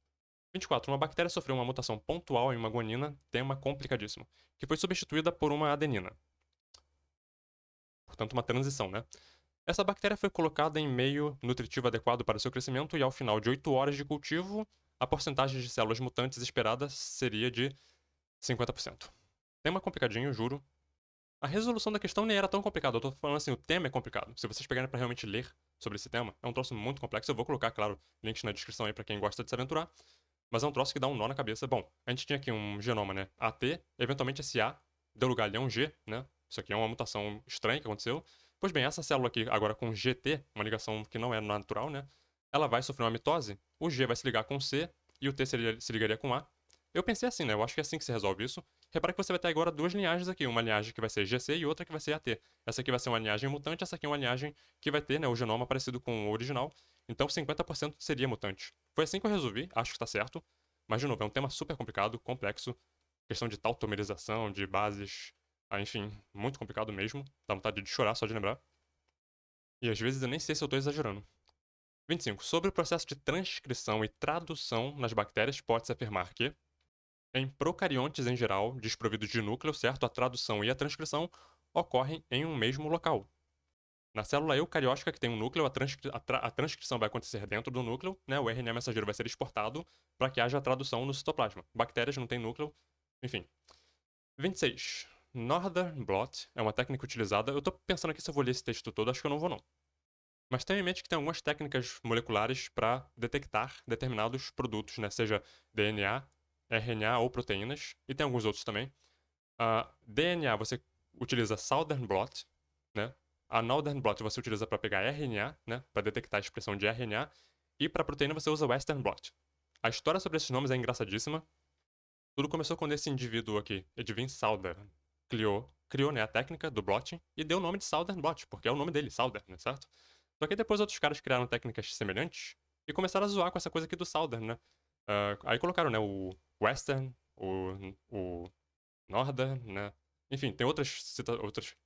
Speaker 1: 24. Uma bactéria sofreu uma mutação pontual em uma guanina, tema complicadíssimo, que foi substituída por uma adenina. Portanto, uma transição, né? Essa bactéria foi colocada em meio nutritivo adequado para seu crescimento e, ao final de 8 horas de cultivo, a porcentagem de células mutantes esperada seria de 50%. Tema complicadinho, juro. A resolução da questão nem era tão complicada. Eu tô falando assim, o tema é complicado. Se vocês pegarem para realmente ler sobre esse tema, é um troço muito complexo. Eu vou colocar, claro, links na descrição aí para quem gosta de se aventurar. Mas é um troço que dá um nó na cabeça. Bom, a gente tinha aqui um genoma, né? AT, eventualmente esse A deu lugar ali a um G, né? Isso aqui é uma mutação estranha que aconteceu. Pois bem, essa célula aqui, agora com GT, uma ligação que não é natural, né? Ela vai sofrer uma mitose, o G vai se ligar com C e o T se ligaria com A. Eu pensei assim, né? Eu acho que é assim que se resolve isso. Repara que você vai ter agora duas linhagens aqui. Uma linhagem que vai ser GC e outra que vai ser AT. Essa aqui vai ser uma linhagem mutante, essa aqui é uma linhagem que vai ter, né, o genoma parecido com o original. Então 50% seria mutante. Foi assim que eu resolvi, acho que tá certo. Mas, de novo, é um tema super complicado, complexo. Questão de tautomerização, de bases. Enfim, muito complicado mesmo. Dá vontade de chorar só de lembrar. E às vezes eu nem sei se eu tô exagerando. 25. Sobre o processo de transcrição e tradução nas bactérias, pode-se afirmar que, em procariontes em geral, desprovidos de núcleo, certo, a tradução e a transcrição ocorrem em um mesmo local. Na célula eucariótica que tem um núcleo, a transcrição vai acontecer dentro do núcleo, né? O RNA mensageiro vai ser exportado para que haja a tradução no citoplasma. Bactérias não têm núcleo, enfim. 26. Northern blot é uma técnica utilizada. Eu tô pensando aqui se eu vou ler esse texto todo, acho que eu não vou não. Mas tenha em mente que tem algumas técnicas moleculares para detectar determinados produtos, né? Seja DNA, RNA ou proteínas, e tem alguns outros também. DNA você utiliza Southern blot, né? A Northern blot você utiliza para pegar RNA, né? Para detectar a expressão de RNA, e para proteína você usa Western blot. A história sobre esses nomes é engraçadíssima. Tudo começou quando esse indivíduo aqui, Edwin Southern, criou, né, a técnica do blotting e deu o nome de Southern blot, porque é o nome dele, Southern, né, certo? Só que depois outros caras criaram técnicas semelhantes e começaram a zoar com essa coisa aqui do Southern, né? Aí colocaram, né, o Western, o Northern, né? Enfim, tem outras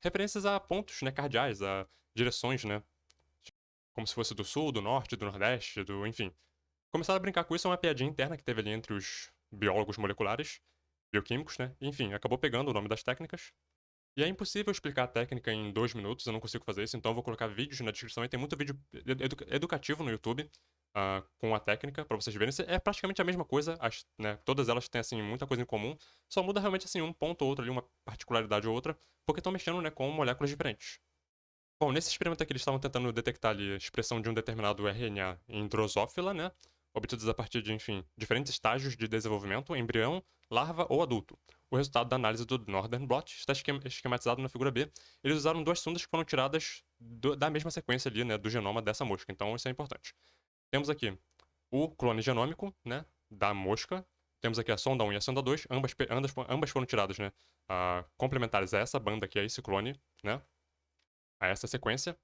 Speaker 1: referências a pontos, né, cardeais, a direções, né? Como se fosse do sul, do norte, do nordeste, enfim. Começaram a brincar com isso, é uma piadinha interna que teve ali entre os biólogos moleculares, bioquímicos, né? Enfim, acabou pegando o nome das técnicas. E é impossível explicar a técnica em 2 minutos, eu não consigo fazer isso, então eu vou colocar vídeos na descrição e tem muito vídeo educativo no YouTube com a técnica, pra vocês verem. É praticamente a mesma coisa, né, todas elas têm assim, muita coisa em comum, só muda realmente assim, um ponto ou outro ali, uma particularidade ou outra, porque estão mexendo, né, com moléculas diferentes. Bom, nesse experimento aqui eles estavam tentando detectar ali a expressão de um determinado RNA em Drosophila, né? obtidas a partir de, enfim, diferentes estágios de desenvolvimento, embrião, larva ou adulto. O resultado da análise do Northern Blot está esquematizado na figura B. Eles usaram duas sondas que foram tiradas da mesma sequência ali, né, do genoma dessa mosca, então isso é importante. Temos aqui o clone genômico, né, da mosca. Temos aqui a sonda 1 e a sonda 2, ambas foram tiradas, né, complementares a essa banda aqui, a esse clone, né, a essa sequência.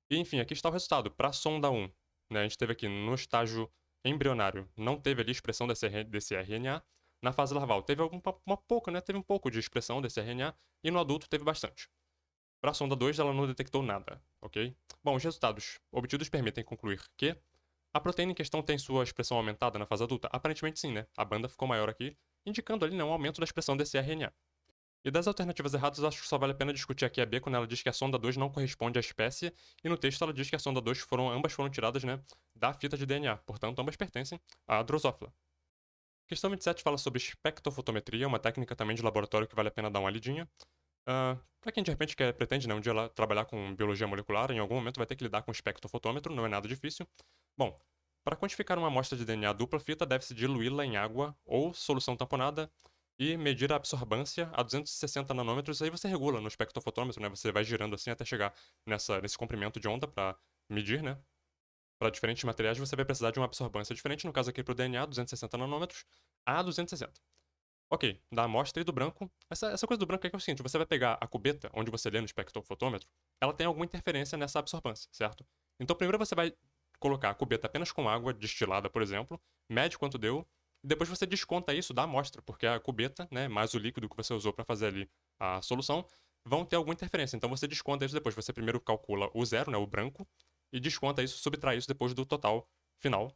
Speaker 1: E, enfim, aqui está o resultado. Para a sonda 1, né, a gente teve aqui no estágio embrionário, não teve ali expressão desse RNA. Na fase larval, teve uma pouca, né, teve um pouco de expressão desse RNA, e no adulto teve bastante. Para a sonda 2, ela não detectou nada, ok? Bom, os resultados obtidos permitem concluir que a proteína em questão tem sua expressão aumentada na fase adulta? Aparentemente sim, né? A banda ficou maior aqui, indicando ali, né, um aumento da expressão desse RNA. E das alternativas erradas, acho que só vale a pena discutir aqui a B quando ela diz que a sonda 2 não corresponde à espécie, e no texto ela diz que a sonda 2 ambas foram tiradas, né, da fita de DNA, portanto ambas pertencem à Drosophila. Questão 27 fala sobre espectrofotometria, uma técnica também de laboratório que vale a pena dar uma lidinha. Para quem de repente pretende, né, um dia lá, trabalhar com biologia molecular, em algum momento vai ter que lidar com espectrofotômetro, não é nada difícil. Bom, para quantificar uma amostra de DNA dupla fita, deve-se diluí-la em água ou solução tamponada e medir a absorbância a 260 nanômetros. Aí você regula no espectrofotômetro, né? Você vai girando assim até chegar nesse comprimento de onda para medir, né? Para diferentes materiais você vai precisar de uma absorbância diferente. No caso aqui para o DNA, 260 nanômetros a 260. Ok, da amostra e do branco. Essa coisa do branco é que é o seguinte: você vai pegar a cubeta, onde você lê no espectrofotômetro, ela tem alguma interferência nessa absorvância, certo? Então primeiro você vai colocar a cubeta apenas com água destilada, por exemplo, mede quanto deu, e depois você desconta isso da amostra, porque a cubeta, né, mais o líquido que você usou para fazer ali a solução, vão ter alguma interferência. Então você desconta isso depois. Você primeiro calcula o zero, né, o branco, e desconta isso, subtrai isso depois do total final.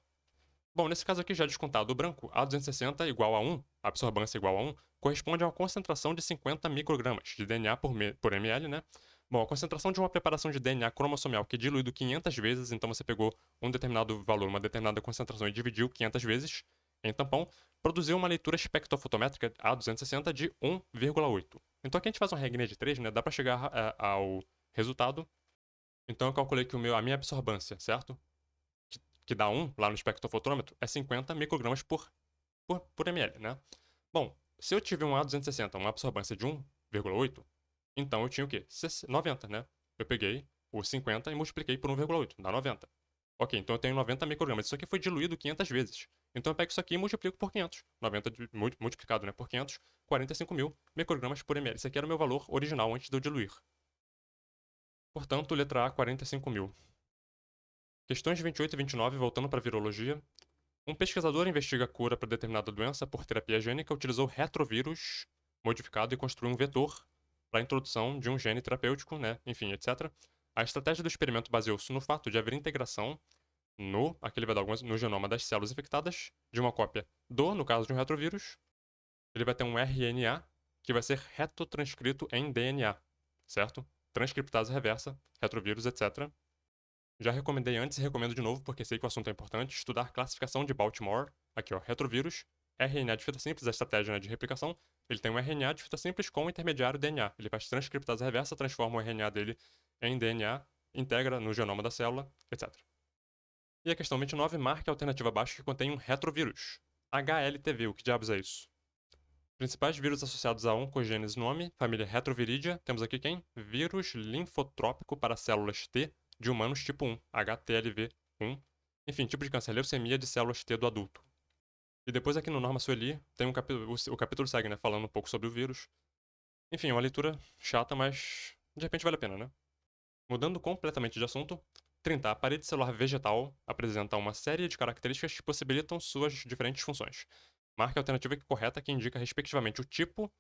Speaker 1: Bom, nesse caso aqui já descontado o branco, A260 igual a 1, a absorbância igual a 1, corresponde a uma concentração de 50 microgramas de DNA por ml, né? Bom, a concentração de uma preparação de DNA cromossomial que é diluído 500 vezes, então você pegou um determinado valor, uma determinada concentração e dividiu 500 vezes em tampão, produziu uma leitura espectrofotométrica A260 de 1,8. Então aqui a gente faz uma regrinha de 3, né? Dá para chegar ao resultado. Então eu calculei que a minha absorbância, certo? Que dá 1 lá no espectrofotômetro, é 50 microgramas por ml, né? Bom, se eu tive um A260, uma absorbância de 1,8, então eu tinha o quê? 90, né? Eu peguei o 50 e multipliquei por 1,8, dá 90. Ok, então eu tenho 90 microgramas. Isso aqui foi diluído 500 vezes. Então eu pego isso aqui e multiplico por 500. 90 multiplicado, né, por 500, 45 mil microgramas por ml. Esse aqui era o meu valor original antes de eu diluir. Portanto, letra A, 45 mil. Questões 28 e 29, voltando para a virologia. Um pesquisador investiga a cura para determinada doença por terapia gênica, utilizou retrovírus modificado e construiu um vetor para a introdução de um gene terapêutico, né? Enfim, etc. A estratégia do experimento baseou-se no fato de haver integração aqui ele vai dar algumas, no genoma das células infectadas de uma cópia no caso de um retrovírus, ele vai ter um RNA que vai ser retotranscrito em DNA, certo? Transcriptase reversa, retrovírus, etc. Já recomendei antes e recomendo de novo porque sei que o assunto é importante. Estudar classificação de Baltimore. Aqui, ó, retrovírus. RNA de fita simples, a estratégia, né, de replicação. Ele tem um RNA de fita simples com intermediário DNA. Ele faz transcriptase reversa, transforma o RNA dele em DNA, integra no genoma da célula, etc. E a questão 29, marque a alternativa abaixo que contém um retrovírus. HLTV, o que diabos é isso? Principais vírus associados a oncogênese nome, família Retroviridia. Temos aqui quem? Vírus linfotrópico para células T de humanos tipo 1, HTLV1. Enfim, tipo de câncer, leucemia de células T do adulto. E depois aqui no Norma Sueli tem o capítulo segue, né, falando um pouco sobre o vírus. Enfim, é uma leitura chata, mas de repente vale a pena, né? Mudando completamente de assunto, 30. A parede celular vegetal apresenta uma série de características que possibilitam suas diferentes funções. Marque a alternativa correta que indica respectivamente o tipo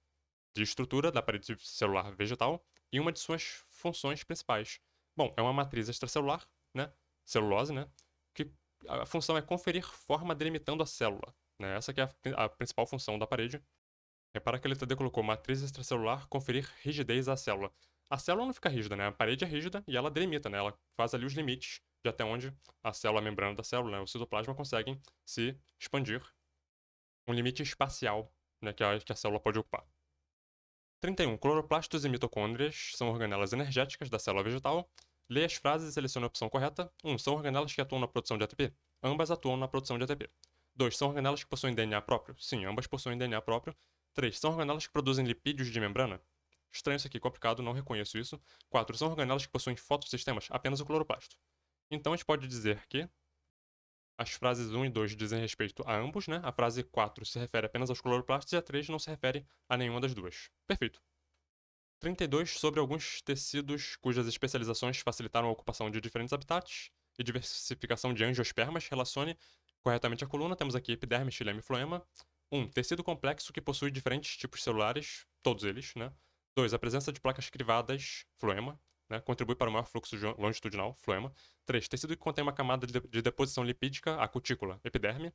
Speaker 1: de estrutura da parede celular vegetal e uma de suas funções principais. Bom, é uma matriz extracelular, né? Celulose, né? Que a função é conferir forma delimitando a célula, né? Essa que é a principal função da parede. Repara que a letra D colocou matriz extracelular, conferir rigidez à célula. A célula não fica rígida, né? A parede é rígida e ela delimita, né? Ela faz ali os limites de até onde a célula, a membrana da célula, né? O citoplasma conseguem se expandir. Um limite espacial, né? Que a célula pode ocupar. 31. Cloroplastos e mitocôndrias são organelas energéticas da célula vegetal. Leia as frases e selecione a opção correta. 1. São organelas que atuam na produção de ATP. Ambas atuam na produção de ATP. 2. São organelas que possuem DNA próprio? Sim, ambas possuem DNA próprio. 3. São organelas que produzem lipídios de membrana? Estranho isso aqui, complicado, não reconheço isso. 4. São organelas que possuem fotossistemas? Apenas o cloroplasto. Então a gente pode dizer que as frases 1 e 2 dizem respeito a ambos, né? A frase 4 se refere apenas aos cloroplastos e a 3 não se refere a nenhuma das duas. Perfeito. 32. Sobre alguns tecidos cujas especializações facilitaram a ocupação de diferentes habitats e diversificação de angiospermas, relacione corretamente a coluna. Temos aqui epiderme, xilema e floema. 1. Tecido complexo que possui diferentes tipos celulares, todos eles, né? 2. A presença de placas crivadas, floema, né? Contribui para o maior fluxo longitudinal, floema. 3. Tecido que contém uma camada de deposição lipídica, a cutícula, epiderme.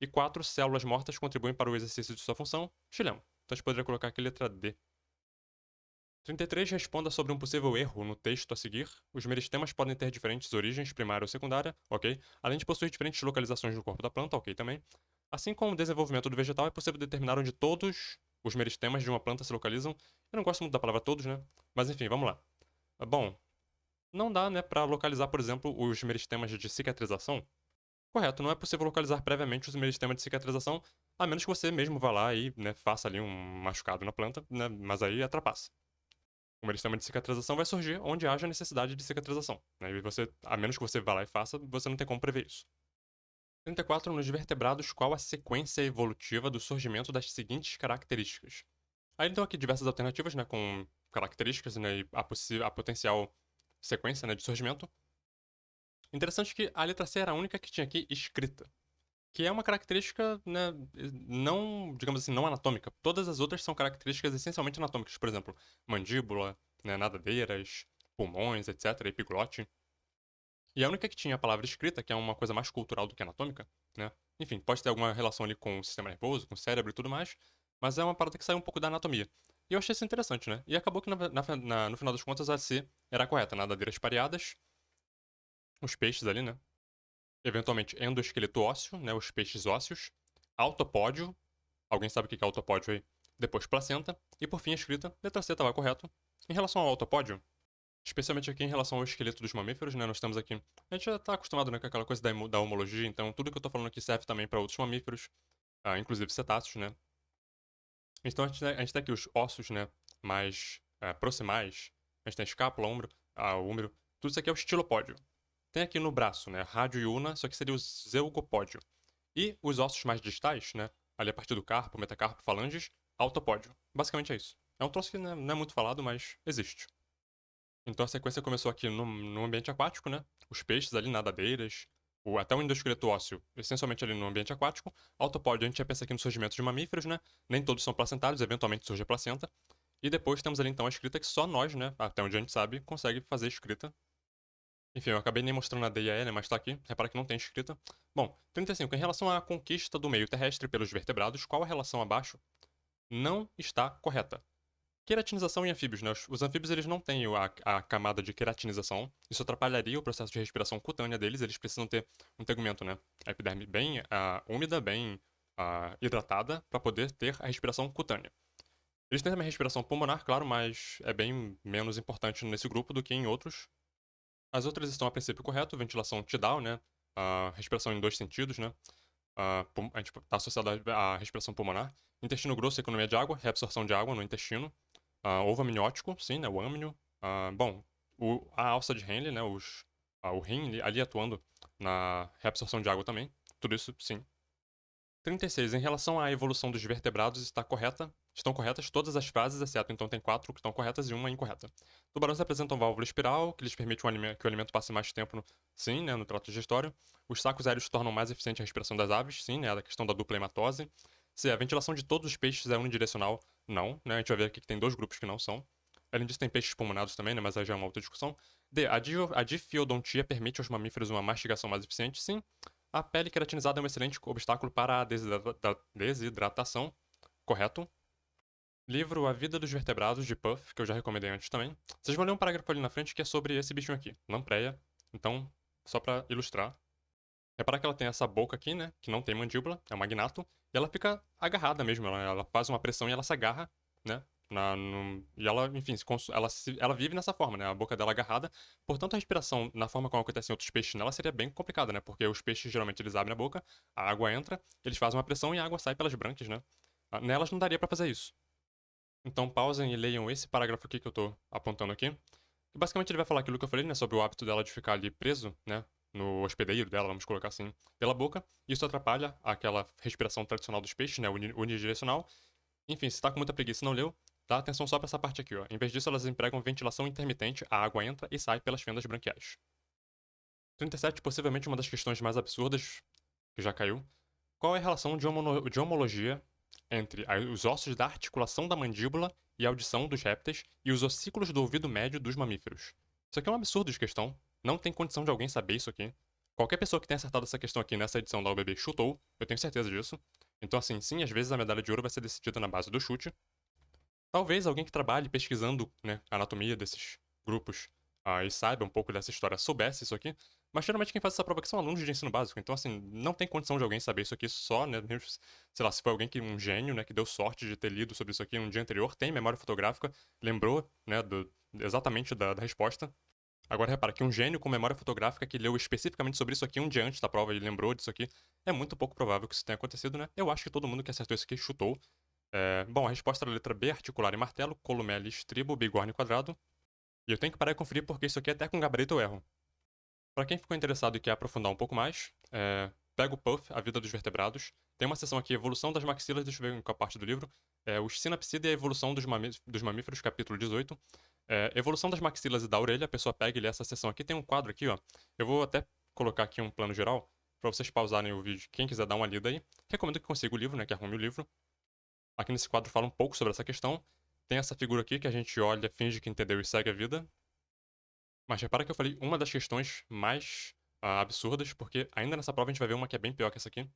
Speaker 1: E 4. Células mortas contribuem para o exercício de sua função, xilema. Então a gente poderia colocar aqui letra D. 33. Responda sobre um possível erro no texto a seguir. Os meristemas podem ter diferentes origens, primária ou secundária, ok? Além de possuir diferentes localizações no corpo da planta, ok também. Assim como o desenvolvimento do vegetal, é possível determinar onde todos os meristemas de uma planta se localizam. Eu não gosto muito da palavra todos, né? Mas enfim, vamos lá. Bom, não dá, né, para localizar, por exemplo, os meristemas de cicatrização. Correto, não é possível localizar previamente os meristemas de cicatrização, a menos que você mesmo vá lá e, né, faça ali um machucado na planta, né? Mas aí atrapassa. O meristema de cicatrização vai surgir onde haja necessidade de cicatrização, né? E você, a menos que você vá lá e faça, você não tem como prever isso. 34. Nos vertebrados, qual a sequência evolutiva do surgimento das seguintes características? Aí então aqui diversas alternativas, né, com características, né, e a potencial sequência, né, de surgimento. Interessante que a letra C era a única que tinha aqui escrita, que é uma característica, né, não, digamos assim, não anatômica. Todas as outras são características essencialmente anatômicas, por exemplo, mandíbula, né, nadadeiras, pulmões, etc., epiglote. E a única que tinha a palavra escrita, que é uma coisa mais cultural do que anatômica, né? Enfim, pode ter alguma relação ali com o sistema nervoso, com o cérebro e tudo mais, mas é uma parada que sai um pouco da anatomia. E eu achei isso interessante, né? E acabou que no final das contas a C era a correta, nadadeiras pareadas, os peixes ali, né? Eventualmente endoesqueleto ósseo, né? Os peixes ósseos, autopódio, alguém sabe o que é autopódio aí? Depois placenta, e por fim a escrita, letra C estava correto. Em relação ao autopódio, especialmente aqui em relação ao esqueleto dos mamíferos, né? Nós temos aqui. A gente já está acostumado, né, com aquela coisa da homologia, então tudo que eu estou falando aqui serve também para outros mamíferos, inclusive cetáceos, né? Então a gente tem aqui os ossos, né, mais proximais. A gente tem a escápula, ombro, o úmero. Tudo isso aqui é o estilopódio. Tem aqui no braço, né, rádio e una, só que seria o zeugopódio. E os ossos mais distais, né, ali a partir do carpo, metacarpo, falanges, autopódio. Basicamente é isso. É um troço que não é muito falado, mas existe. Então a sequência começou aqui no ambiente aquático, né? Os peixes ali, nadadeiras, até o endosqueleto ósseo, essencialmente ali no ambiente aquático. Autopódio, a gente já pensa aqui no surgimento de mamíferos, né? Nem todos são placentários, eventualmente surge a placenta. E depois temos ali então a escrita que só nós, né? Até onde a gente sabe, consegue fazer escrita. Enfim, eu acabei nem mostrando a D e a E, né? Mas tá aqui. Repara que não tem escrita. Bom, 35. Em relação à conquista do meio terrestre pelos vertebrados, qual a relação abaixo não está correta? Queratinização em anfíbios, né? Os anfíbios eles não têm a camada de queratinização. Isso atrapalharia o processo de respiração cutânea deles. Eles precisam ter um tegumento, né? A epiderme bem úmida, bem hidratada, para poder ter a respiração cutânea. Eles têm também respiração pulmonar, claro, mas é bem menos importante nesse grupo do que em outros. As outras estão a princípio correto, ventilação tidal, né? A respiração em dois sentidos, né? A gente está associado à respiração pulmonar. Intestino grosso, economia de água, reabsorção de água no intestino. Ovo amniótico, sim, né, o âmnio. Bom, a alça de Henle, né, o rim ali atuando na reabsorção de água também. Tudo isso, sim. 36. Em relação à evolução dos vertebrados, estão corretas todas as frases, exceto então tem 4 que estão corretas e uma incorreta. Tubarões apresentam válvula espiral, que lhes permite que o alimento passe mais tempo, sim, né, no trato digestório. Os sacos aéreos tornam mais eficiente a respiração das aves, sim, né, a questão da dupla hematose. C. A ventilação de todos os peixes é unidirecional, não, né, a gente vai ver aqui que tem dois grupos que não são. Além disso, tem peixes pulmonados também, né, mas aí já é uma outra discussão. D. A difiodontia permite aos mamíferos uma mastigação mais eficiente, sim. A pele queratinizada é um excelente obstáculo para a desidratação, correto? Livro A Vida dos Vertebrados, de Puff, que eu já recomendei antes também. Vocês vão ler um parágrafo ali na frente que é sobre esse bichinho aqui, lampreia. Então, só pra ilustrar. Repara que ela tem essa boca aqui, né, que não tem mandíbula, é um magnato, e ela fica agarrada mesmo, ela faz uma pressão e ela se agarra, né, E ela, enfim, ela vive nessa forma, né? A boca dela agarrada. Portanto, a respiração, na forma como acontece em outros peixes nela, seria bem complicada, né? Porque os peixes, geralmente, eles abrem a boca, a água entra, eles fazem uma pressão e a água sai pelas brânquias, né? Nelas não daria pra fazer isso. Então, pausem e leiam esse parágrafo aqui que eu tô apontando aqui. Que basicamente ele vai falar aquilo que eu falei, né? Sobre o hábito dela de ficar ali preso, né? No hospedeiro dela, vamos colocar assim, pela boca. Isso atrapalha aquela respiração tradicional dos peixes, né? Unidirecional. Enfim, se tá com muita preguiça e não leu, dá atenção só pra essa parte aqui, ó. Em vez disso, elas empregam ventilação intermitente, a água entra e sai pelas fendas branquiais. 37, possivelmente uma das questões mais absurdas que já caiu. Qual é a relação de homologia entre os ossos da articulação da mandíbula e a audição dos répteis e os ossículos do ouvido médio dos mamíferos? Isso aqui é um absurdo de questão. Não tem condição de alguém saber isso aqui. Qualquer pessoa que tenha acertado essa questão aqui nessa edição da UBB chutou, eu tenho certeza disso. Então, assim, sim, às vezes a medalha de ouro vai ser decidida na base do chute. Talvez alguém que trabalhe pesquisando, né, a anatomia desses grupos e saiba um pouco dessa história soubesse isso aqui, mas geralmente quem faz essa prova aqui são alunos de ensino básico, então assim, não tem condição de alguém saber isso aqui só, né, sei lá, se foi alguém que, um gênio, né, que deu sorte de ter lido sobre isso aqui um dia anterior, tem memória fotográfica, lembrou, né, exatamente da resposta. Agora repara que um gênio com memória fotográfica que leu especificamente sobre isso aqui um dia antes da prova e lembrou disso aqui, é muito pouco provável que isso tenha acontecido, né? Eu acho que todo mundo que acertou isso aqui chutou. Bom, a resposta era a letra B, articular e martelo, columela, estribo, bigorne quadrado. E eu tenho que parar e conferir porque isso aqui até com gabarito eu erro. Para quem ficou interessado e quer aprofundar um pouco mais, pega o Puff, A Vida dos Vertebrados. Tem uma seção aqui, Evolução das Maxilas, deixa eu ver qual parte do livro. Os Sinapsida e a Evolução dos Mamíferos, capítulo 18. Evolução das Maxilas e da Orelha, a pessoa pega e lê essa seção aqui. Tem um quadro aqui, ó. Eu vou até colocar aqui um plano geral, para vocês pausarem o vídeo. Quem quiser dar uma lida aí, recomendo que consiga o livro, né, que arrume o livro. Aqui nesse quadro fala um pouco sobre essa questão. Tem essa figura aqui que a gente olha, finge que entendeu e segue a vida. Mas repara que eu falei uma das questões mais absurdas, porque ainda nessa prova a gente vai ver uma que é bem pior que essa aqui.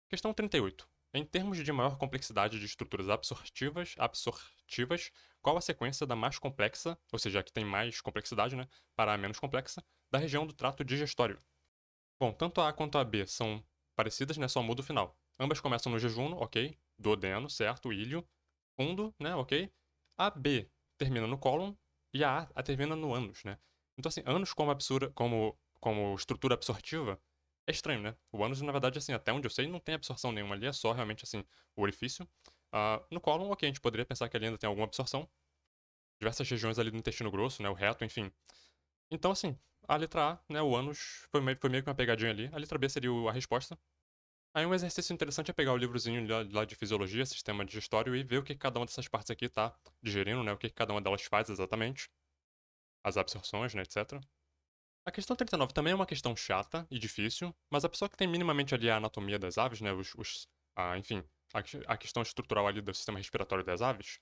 Speaker 1: Questão 38. Em termos de maior complexidade de estruturas absortivas, qual a sequência da mais complexa, ou seja, a que tem mais complexidade, né, para a menos complexa, da região do trato digestório? Bom, tanto a A quanto a B são parecidas, né, só muda o final. Ambas começam no jejum, ok. Duodeno, certo, ilho. Fundo, né, ok. A B termina no cólon e a termina no ânus, né? Então, assim, ânus como estrutura absortiva é estranho, né? O ânus, na verdade, assim, até onde eu sei, não tem absorção nenhuma ali, é só realmente, assim, o orifício. No cólon, ok, a gente poderia pensar que ali ainda tem alguma absorção. Diversas regiões ali do intestino grosso, né, o reto, enfim. Então, assim, a letra A, né, o ânus, foi meio que uma pegadinha ali. A letra B seria a resposta. Aí um exercício interessante é pegar o livrozinho lá de fisiologia, sistema digestório, e ver o que cada uma dessas partes aqui tá digerindo, né? O que cada uma delas faz exatamente. As absorções, né, etc. A questão 39 também é uma questão chata e difícil, mas a pessoa que tem minimamente ali a anatomia das aves, né? Enfim, a questão estrutural ali do sistema respiratório das aves,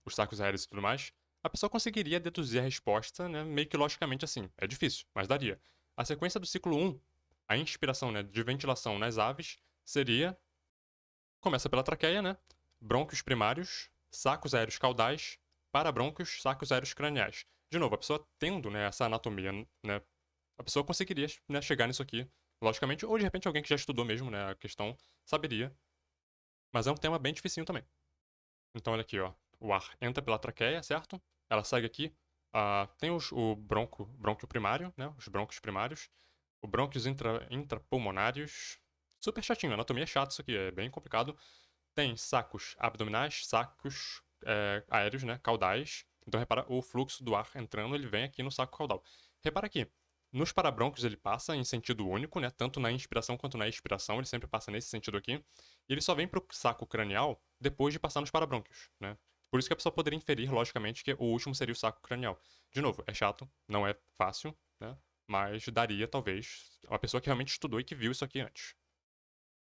Speaker 1: os sacos aéreos e tudo mais, a pessoa conseguiria deduzir a resposta, né? Meio que logicamente assim. É difícil, mas daria. A sequência do ciclo 1, a inspiração, né, de ventilação nas aves, seria. Começa pela traqueia, né? Brônquios primários, sacos aéreos caudais, parabrônquios, sacos aéreos craniais. De novo, a pessoa tendo, né, essa anatomia, né, a pessoa conseguiria, né, chegar nisso aqui, logicamente, ou de repente alguém que já estudou mesmo, né, a questão, saberia. Mas é um tema bem dificinho também. Então, olha aqui, ó. O ar entra pela traqueia, certo? Ela segue aqui. Tem o brônquio primário, né? Os brônquios primários. O brônquios intrapulmonários. Super chatinho, a anatomia é chata isso aqui, é bem complicado. Tem sacos abdominais, sacos aéreos, né, caudais. Então repara o fluxo do ar entrando, ele vem aqui no saco caudal. Repara aqui, nos parabrônquios ele passa em sentido único, né, tanto na inspiração quanto na expiração, ele sempre passa nesse sentido aqui. E ele só vem para o saco cranial depois de passar nos parabrônquios, né? Por isso que a pessoa poderia inferir, logicamente, que o último seria o saco cranial. De novo, é chato, não é fácil, né? Mas daria, talvez, uma pessoa que realmente estudou e que viu isso aqui antes.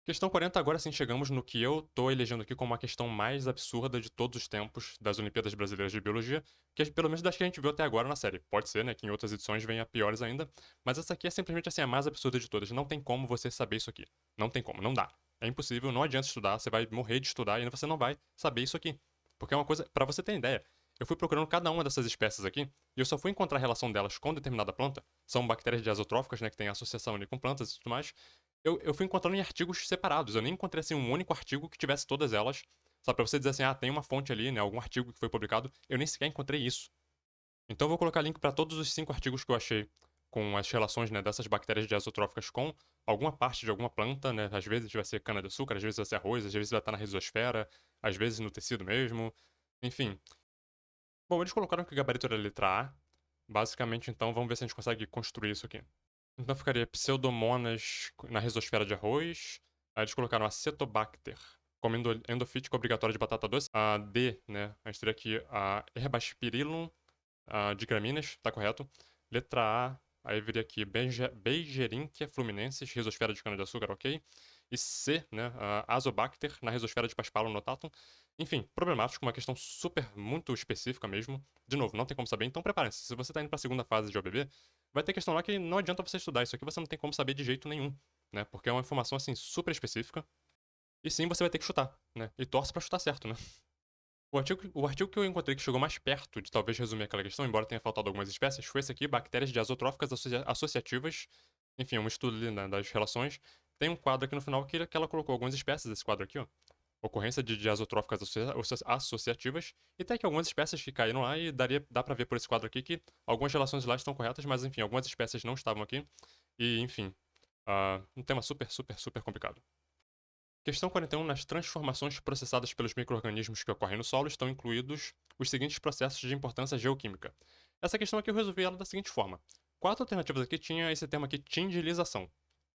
Speaker 1: Questão 40, agora sim chegamos no que eu tô elegendo aqui como a questão mais absurda de todos os tempos das Olimpíadas Brasileiras de Biologia, que pelo menos das que a gente viu até agora na série. Pode ser, né, que em outras edições venha piores ainda, mas essa aqui é simplesmente assim a mais absurda de todas. Não tem como você saber isso aqui. Não tem como, não dá. É impossível, não adianta estudar, você vai morrer de estudar e ainda você não vai saber isso aqui. Porque é uma coisa, pra você ter ideia, eu fui procurando cada uma dessas espécies aqui e eu só fui encontrar a relação delas com determinada planta. São bactérias diazotróficas, né, que têm associação ali com plantas e tudo mais. Eu fui encontrando em artigos separados. Eu nem encontrei assim um único artigo que tivesse todas elas. Só pra você dizer assim, tem uma fonte ali, né, algum artigo que foi publicado, eu nem sequer encontrei isso. Então eu vou colocar link para todos os 5 artigos que eu achei com as relações, né, dessas bactérias diazotróficas com alguma parte de alguma planta, né? Às vezes vai ser cana-de-açúcar, às vezes vai ser arroz, às vezes vai estar na rizosfera, às vezes no tecido mesmo, enfim. Bom, eles colocaram que o gabarito era a letra A. Basicamente, então, vamos ver se a gente consegue construir isso aqui. Então ficaria Pseudomonas na rizosfera de arroz. Aí eles colocaram Acetobacter como endofítico obrigatório de batata doce. A D, né? A gente teria aqui a Herbaspirillum de gramíneas, tá correto. Letra A, aí viria aqui Beijerinquia fluminensis, rizosfera de cana-de-açúcar, ok. E C, né, a Azobacter, na rizosfera de Paspalum notatum. Enfim, problemático, uma questão super, muito específica mesmo. De novo, não tem como saber, então preparem-se. Se você tá indo pra segunda fase de OBB, vai ter questão lá que não adianta você estudar. Isso aqui você não tem como saber de jeito nenhum, né, porque é uma informação, assim, super específica. E sim, você vai ter que chutar, né, e torce pra chutar certo, né. O artigo que eu encontrei que chegou mais perto de talvez resumir aquela questão, embora tenha faltado algumas espécies, foi esse aqui, bactérias diazotróficas associativas. Enfim, é um estudo ali, né, das relações. Tem um quadro aqui no final que ela colocou algumas espécies, esse quadro aqui, ó. Ocorrência de diazotróficas associativas. E tem aqui algumas espécies que caíram lá e dá pra ver por esse quadro aqui que algumas relações lá estão corretas, mas enfim, algumas espécies não estavam aqui. E enfim, um tema super, super, super complicado. Questão 41. Nas transformações processadas pelos micro-organismos que ocorrem no solo estão incluídos os seguintes processos de importância geoquímica. Essa questão aqui eu resolvi ela da seguinte forma. 4 alternativas aqui tinha esse termo aqui, tindilização,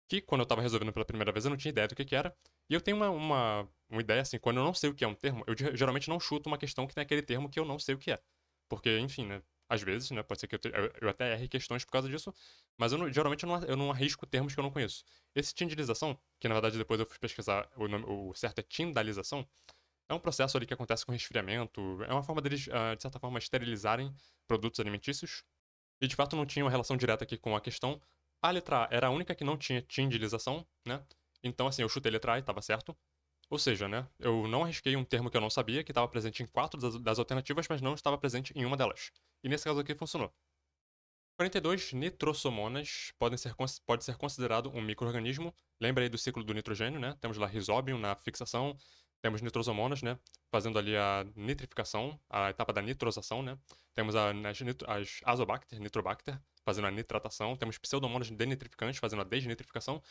Speaker 1: que quando eu estava resolvendo pela primeira vez eu não tinha ideia do que era. E eu tenho uma ideia assim, quando eu não sei o que é um termo, eu geralmente não chuto uma questão que tem aquele termo que eu não sei o que é. Porque, enfim, né? Às vezes, né? Pode ser que eu até erre questões por causa disso, mas geralmente eu não arrisco termos que eu não conheço. Esse tindilização, que na verdade depois eu fui pesquisar, o certo é tindalização, é um processo ali que acontece com resfriamento, é uma forma deles, de certa forma, esterilizarem produtos alimentícios. E de fato não tinha uma relação direta aqui com a questão. A letra A era a única que não tinha tindilização, né? Então, assim, eu chutei a letra A e estava certo. Ou seja, né, eu não arrisquei um termo que eu não sabia, que estava presente em 4 das alternativas, mas não estava presente em uma delas. E nesse caso aqui funcionou. 42. Nitrosomonas pode ser considerado um micro-organismo. Lembra aí do ciclo do nitrogênio, né? Temos lá Rhizobium na fixação, temos nitrosomonas, né? Fazendo ali a nitrificação, a etapa da nitrosação, né? Temos as Azobacter, Nitrobacter, fazendo a nitratação. Temos Pseudomonas denitrificantes, fazendo a desnitrificação.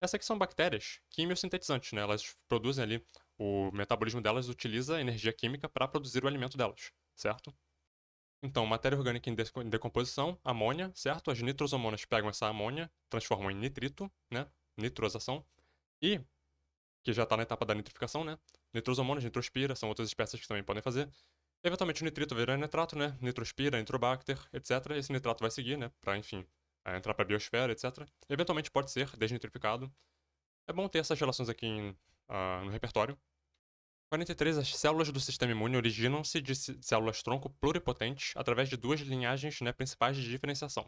Speaker 1: Essas aqui são bactérias quimiosintetizantes, né? Elas produzem ali, o metabolismo delas utiliza energia química para produzir o alimento delas, certo? Então, matéria orgânica em decomposição, amônia, certo? As nitrosomonas pegam essa amônia, transformam em nitrito, né? Nitrosação. E, que já está na etapa da nitrificação, né? Nitrosomonas, nitrospira, são outras espécies que também podem fazer. Eventualmente o nitrito vira nitrato, né? Nitrospira, nitrobacter, etc. Esse nitrato vai seguir, né? Para, enfim, entrar para a biosfera, etc. Eventualmente pode ser desnitrificado. É bom ter essas relações aqui no repertório. 43. As células do sistema imune originam-se de células-tronco pluripotentes através de duas linhagens, né, principais de diferenciação,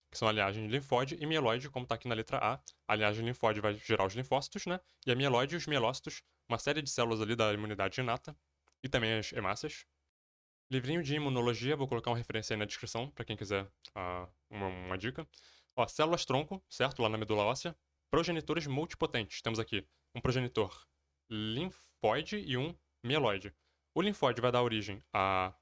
Speaker 1: que são a linhagem linfóide e mieloide, como está aqui na letra A. A linhagem linfóide vai gerar os linfócitos, né, e a mieloide, os mielócitos, uma série de células ali da imunidade inata, e também as hemácias. Livrinho de imunologia, vou colocar uma referência aí na descrição, para quem quiser uma dica. Ó, células-tronco, certo, lá na medula óssea. Progenitores multipotentes. Temos aqui um progenitor linfóide e um mieloide. O linfóide vai dar origem à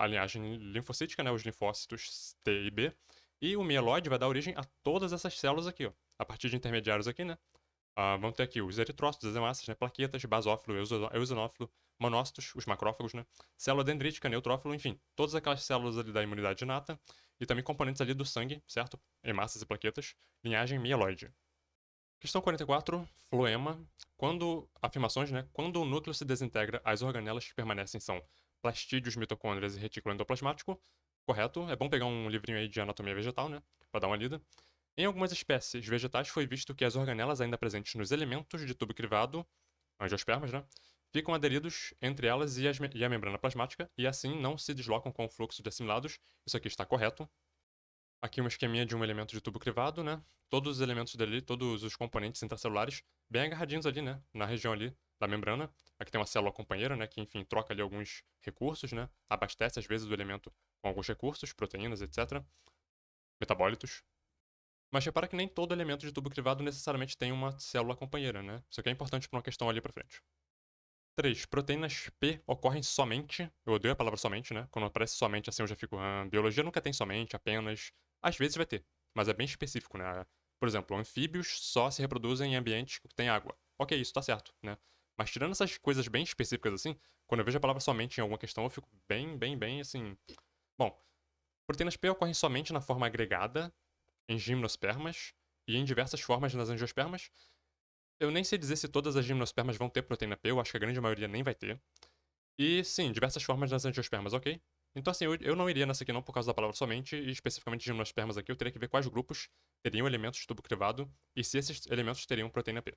Speaker 1: linhagem linfocítica, né, os linfócitos T e B. E o mieloide vai dar origem a todas essas células aqui, ó, a partir de intermediários aqui, né? Vamos ter aqui os eritrócitos, as hemácias, né, plaquetas, basófilo, eosinófilo, monócitos, os macrófagos, né, célula dendrítica, neutrófilo, enfim, todas aquelas células ali da imunidade inata e também componentes ali do sangue, certo? Hemácias e plaquetas, linhagem mieloide. Questão 44, floema. Afirmações, né? Quando o núcleo se desintegra, as organelas que permanecem são plastídeos, mitocôndrias e retículo endoplasmático. Correto. É bom pegar um livrinho aí de anatomia vegetal, né? Pra dar uma lida. Em algumas espécies vegetais foi visto que as organelas ainda presentes nos elementos de tubo crivado, angiospermas, né? Ficam aderidos entre elas e a membrana plasmática e assim não se deslocam com o fluxo de assimilados. Isso aqui está correto. Aqui um esqueminha de um elemento de tubo crivado, né? Todos os elementos dali, todos os componentes intracelulares, bem agarradinhos ali, né? Na região ali da membrana. Aqui tem uma célula companheira, né? Que, enfim, troca ali alguns recursos, né? Abastece, às vezes, o elemento com alguns recursos, proteínas, etc. Metabólitos. Mas repara que nem todo elemento de tubo crivado necessariamente tem uma célula companheira, né? Isso aqui é importante para uma questão ali pra frente. 3. Proteínas P ocorrem somente. Eu odeio a palavra somente, né? Quando aparece somente assim eu já fico. Biologia nunca tem somente, apenas. Às vezes vai ter, mas é bem específico, né? Por exemplo, anfíbios só se reproduzem em ambientes que tem água. Ok, isso tá certo, né? Mas tirando essas coisas bem específicas assim, quando eu vejo a palavra somente em alguma questão, eu fico bem assim. Bom, proteínas P ocorrem somente na forma agregada, em gimnospermas, e em diversas formas nas angiospermas. Eu nem sei dizer se todas as gimnospermas vão ter proteína P, eu acho que a grande maioria nem vai ter. E sim, diversas formas nas angiospermas, ok? Então assim, eu não iria nessa aqui não por causa da palavra somente, e especificamente gimnospermas aqui, eu teria que ver quais grupos teriam elementos de tubo crivado e se esses elementos teriam proteína P.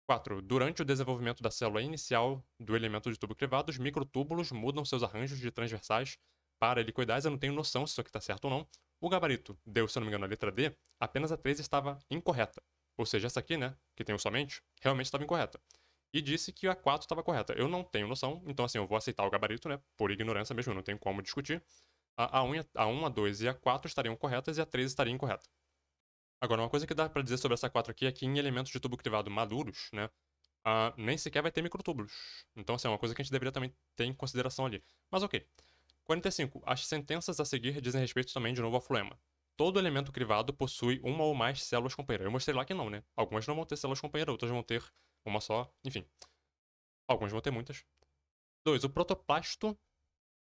Speaker 1: 4. Durante o desenvolvimento da célula inicial do elemento de tubo crivado, os microtúbulos mudam seus arranjos de transversais para helicoidais. Eu não tenho noção se isso aqui está certo ou não. O gabarito deu, se eu não me engano, a letra D, apenas a 3 estava incorreta. Ou seja, essa aqui, né, que tem o somente, realmente estava incorreta. E disse que a 4 estava correta. Eu não tenho noção, então assim, eu vou aceitar o gabarito, né, por ignorância mesmo, eu não tenho como discutir. A 1, a 2 e a 4 estariam corretas e a 3 estaria incorreta. Agora, uma coisa que dá pra dizer sobre essa 4 aqui é que em elementos de tubo crivado maduros, né, nem sequer vai ter microtúbulos. Então, assim, é uma coisa que a gente deveria também ter em consideração ali. Mas ok. 45. As sentenças a seguir dizem respeito também, de novo, ao floema. Todo elemento crivado possui uma ou mais células companheiras. Eu mostrei lá que não, né? Algumas não vão ter células companheiras, outras vão ter uma só. Enfim, algumas vão ter muitas. 2. O protoplasto,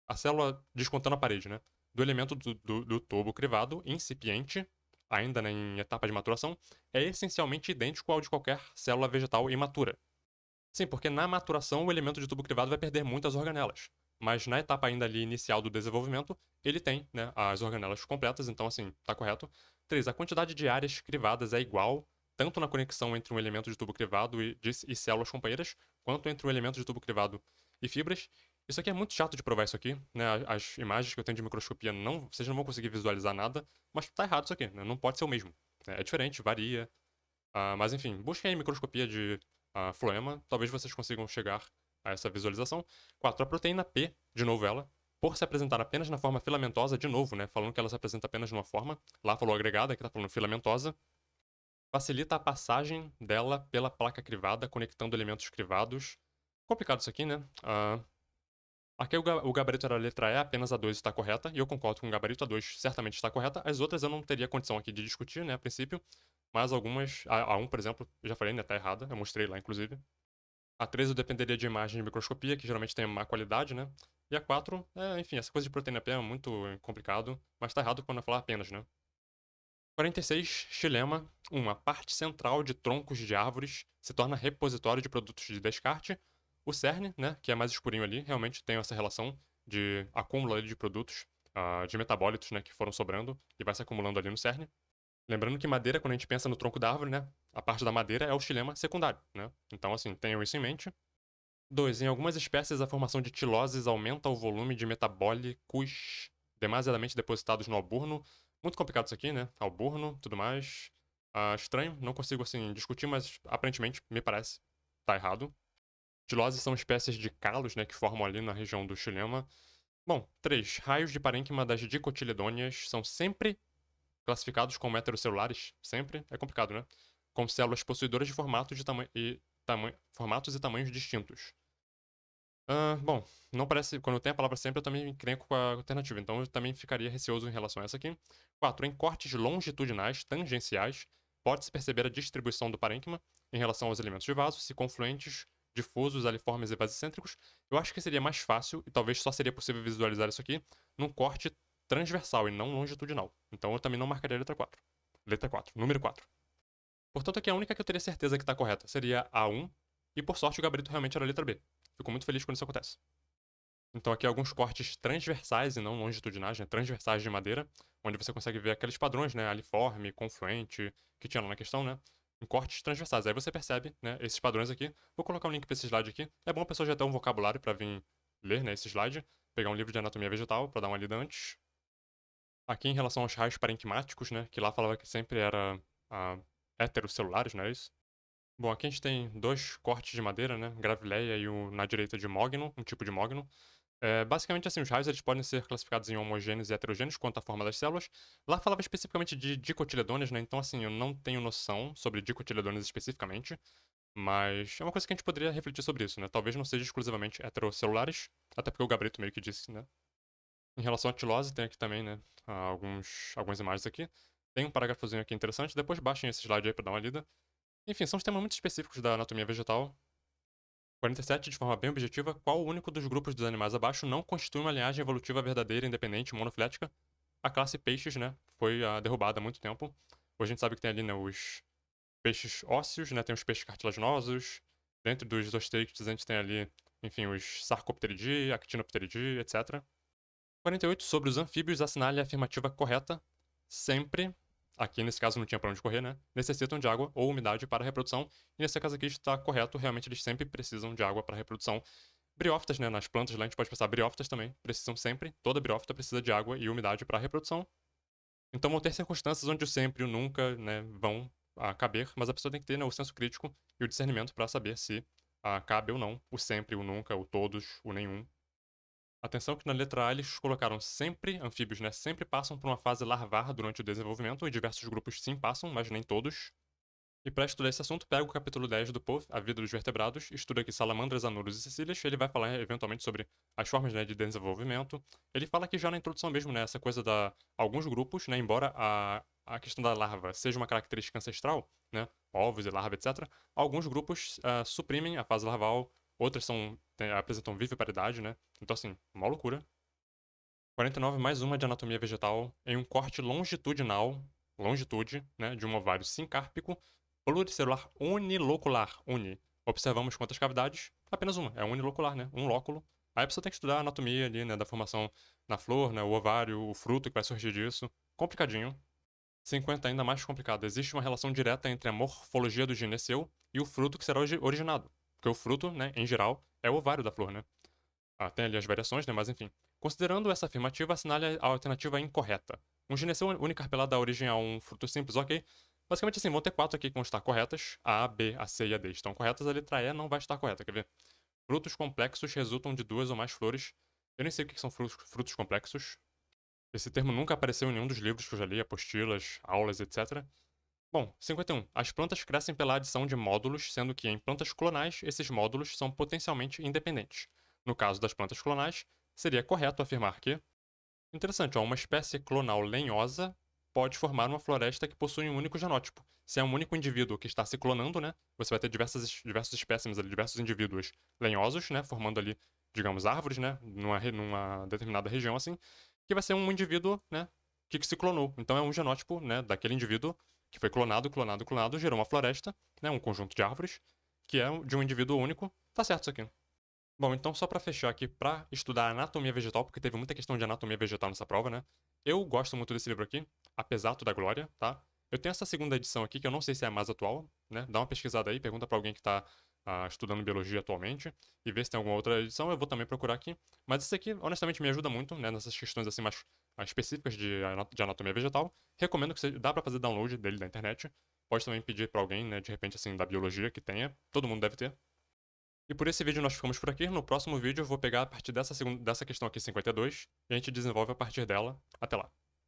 Speaker 1: a célula descontando a parede, né? Do elemento do tubo crivado incipiente, ainda né, em etapa de maturação, é essencialmente idêntico ao de qualquer célula vegetal imatura. Sim, porque na maturação o elemento de tubo crivado vai perder muitas organelas. Mas na etapa ainda ali inicial do desenvolvimento, ele tem, né, as organelas completas, então assim, tá correto. 3. A quantidade de áreas crivadas é igual, tanto na conexão entre um elemento de tubo crivado e células companheiras, quanto entre um elemento de tubo crivado e fibras. Isso aqui é muito chato de provar isso aqui, né? As imagens que eu tenho de microscopia, vocês não vão conseguir visualizar nada, mas tá errado isso aqui, né? Não pode ser o mesmo. É diferente, varia, mas enfim, busquem aí microscopia de floema, talvez vocês consigam chegar a essa visualização. 4. A proteína P, de novo ela, por se apresentar apenas na forma filamentosa, de novo, né, falando que ela se apresenta apenas numa forma, lá falou agregada, aqui tá falando filamentosa, facilita a passagem dela pela placa crivada, conectando elementos crivados. Complicado isso aqui, né? Aqui o gabarito era a letra E, apenas a 2 está correta, e eu concordo com o gabarito, a 2 certamente está correta. As outras eu não teria condição aqui de discutir, né, a princípio, mas algumas, a 1, por exemplo, já falei, né, tá errada, eu mostrei lá, inclusive. A 3 eu dependeria de imagem de microscopia, que geralmente tem má qualidade, né, e a 4, enfim, essa coisa de proteína P é muito complicado, mas tá errado quando eu falar apenas, né. 46, xilema. A parte central de troncos de árvores se torna repositório de produtos de descarte. O cerne, né, que é mais escurinho ali, realmente tem essa relação de acúmulo ali de produtos, de metabólitos, né, que foram sobrando e vai se acumulando ali no cerne. Lembrando que madeira, quando a gente pensa no tronco da árvore, né, a parte da madeira é o xilema secundário, né? Então, assim, tenham isso em mente. 2. Em algumas espécies, a formação de tiloses aumenta o volume de metabólicos demasiadamente depositados no alburno. Muito complicado isso aqui, né? Alburno, tudo mais. Estranho, não consigo, assim, discutir, mas aparentemente, me parece, tá errado. Tiloses são espécies de calos, né, que formam ali na região do xilema. Bom, 3. Raios de parênquima das dicotiledôneas são sempre classificados como heterocellulares. Sempre. É complicado, né? Com células possuidoras de formatos e tamanhos distintos. Bom, não parece. Quando tem a palavra sempre, eu também encrenco com a alternativa. Então eu também ficaria receoso em relação a essa aqui. 4. Em cortes longitudinais tangenciais, pode-se perceber a distribuição do parênquima em relação aos elementos de vaso, se confluentes, difusos, aliformes e basicêntricos. Eu acho que seria mais fácil, e talvez só seria possível visualizar isso aqui, num corte transversal e não longitudinal. Então eu também não marcaria a letra 4. Letra 4, número 4. Portanto, aqui a única que eu teria certeza que está correta seria a 1, e por sorte o gabarito realmente era a letra B. Fico muito feliz quando isso acontece. Então aqui alguns cortes transversais e não longitudinais, né? Transversais de madeira, onde você consegue ver aqueles padrões, né? Aliforme, confluente, que tinha lá na questão, né? Em cortes transversais. Aí você percebe, né? Esses padrões aqui. Vou colocar um link para esse slide aqui. É bom a pessoa já ter um vocabulário para vir ler, né? Esse slide. Pegar um livro de anatomia vegetal para dar uma lida antes. Aqui em relação aos raios parenquimáticos, né? Que lá falava que sempre era heterocelulares, não é isso? Bom, aqui a gente tem dois cortes de madeira, né? Gravileia e na direita de mogno, um tipo de mogno. Basicamente, assim, os raios eles podem ser classificados em homogêneos e heterogêneos quanto à forma das células. Lá falava especificamente de dicotiledôneas, né? Então, assim, eu não tenho noção sobre dicotiledôneas especificamente. Mas é uma coisa que a gente poderia refletir sobre isso, né? Talvez não seja exclusivamente heterosselulares, até porque o Gabrito meio que disse, né? Em relação à tilose, tem aqui também, né? Algumas imagens aqui. Tem um parágrafozinho aqui interessante, depois baixem esse slide aí pra dar uma lida. Enfim, são temas muito específicos da anatomia vegetal. 47, de forma bem objetiva, qual único dos grupos dos animais abaixo não constitui uma linhagem evolutiva verdadeira, independente, monofilética? A classe peixes, né? Foi derrubada há muito tempo. Hoje a gente sabe que tem ali, né, os peixes ósseos, né? Tem os peixes cartilaginosos. Dentro dos osteichthyes a gente tem ali, enfim, os Sarcopteridae, Actinopteridae, etc. 48, sobre os anfíbios, assinale a afirmativa correta. Sempre, aqui nesse caso não tinha pra onde correr, né? Necessitam de água ou umidade para a reprodução. E nesse caso aqui está correto, realmente eles sempre precisam de água para a reprodução. Briófitas, né? Nas plantas lá a gente pode pensar briófitas também, precisam sempre, toda briófita precisa de água e umidade para a reprodução. Então vão ter circunstâncias onde o sempre e o nunca, né, vão caber, mas a pessoa tem que ter, né, o senso crítico e o discernimento para saber se cabe ou não o sempre, o nunca, o todos, o nenhum. Atenção que na letra A eles colocaram sempre, anfíbios, né, sempre passam por uma fase larvar durante o desenvolvimento, e diversos grupos sim passam, mas nem todos. E para estudar esse assunto, pega o capítulo 10 do POV, A Vida dos Vertebrados, estuda aqui salamandras, anuros e cecílias, ele vai falar eventualmente sobre as formas, né, de desenvolvimento. Ele fala que já na introdução mesmo, né, essa coisa da alguns grupos, né, embora a questão da larva seja uma característica ancestral, né, ovos e larva, etc., alguns grupos suprimem a fase larval, outras apresentam viviparidade, né, então assim, uma loucura. 49, mais uma de anatomia vegetal, em um corte longitudinal, longitude, né, de um ovário sincárpico, pluricelular unilocular, Observamos quantas cavidades? Apenas uma, é unilocular, né, um lóculo. Aí a pessoa tem que estudar a anatomia ali, né, da formação na flor, né, o ovário, o fruto que vai surgir disso. Complicadinho. 50, ainda mais complicado. Existe uma relação direta entre a morfologia do gineceu e o fruto que será originado. Porque o fruto, né, em geral, é o ovário da flor, né? Tem ali as variações, né? Mas enfim. Considerando essa afirmativa, assinale a alternativa incorreta. Um gineceu unicarpelado dá origem a um fruto simples, ok? Basicamente assim, vão ter 4 aqui que vão estar corretas. A, B, a C e a D estão corretas, a letra E não vai estar correta, quer ver? Frutos complexos resultam de 2 ou mais flores. Eu nem sei o que são frutos complexos. Esse termo nunca apareceu em nenhum dos livros que eu já li, apostilas, aulas, etc. Bom, 51. As plantas crescem pela adição de módulos, sendo que em plantas clonais esses módulos são potencialmente independentes. No caso das plantas clonais, seria correto afirmar que. Interessante, ó, uma espécie clonal lenhosa pode formar uma floresta que possui um único genótipo. Se é um único indivíduo que está se clonando, né, você vai ter diversos espécimes ali, diversos indivíduos lenhosos, né, formando ali, digamos, árvores, né, numa determinada região assim, que vai ser um indivíduo, né, que se clonou. Então é um genótipo, né, daquele indivíduo que foi clonado, gerou uma floresta, né, um conjunto de árvores, que é de um indivíduo único. Tá certo isso aqui. Bom, então só pra fechar aqui, pra estudar anatomia vegetal, porque teve muita questão de anatomia vegetal nessa prova, né? Eu gosto muito desse livro aqui, Apesar da Glória, tá? Eu tenho essa segunda edição aqui, que eu não sei se é a mais atual, né? Dá uma pesquisada aí, pergunta pra alguém que tá estudando biologia atualmente, e vê se tem alguma outra edição, eu vou também procurar aqui. Mas esse aqui, honestamente, me ajuda muito, né? Nessas questões assim mais específicas de anatomia vegetal. Recomendo que dá pra fazer download dele da internet. Pode também pedir pra alguém, né, de repente, assim, da biologia que tenha. Todo mundo deve ter. E por esse vídeo nós ficamos por aqui. No próximo vídeo eu vou pegar a partir dessa questão aqui 52 e a gente desenvolve a partir dela. Até lá.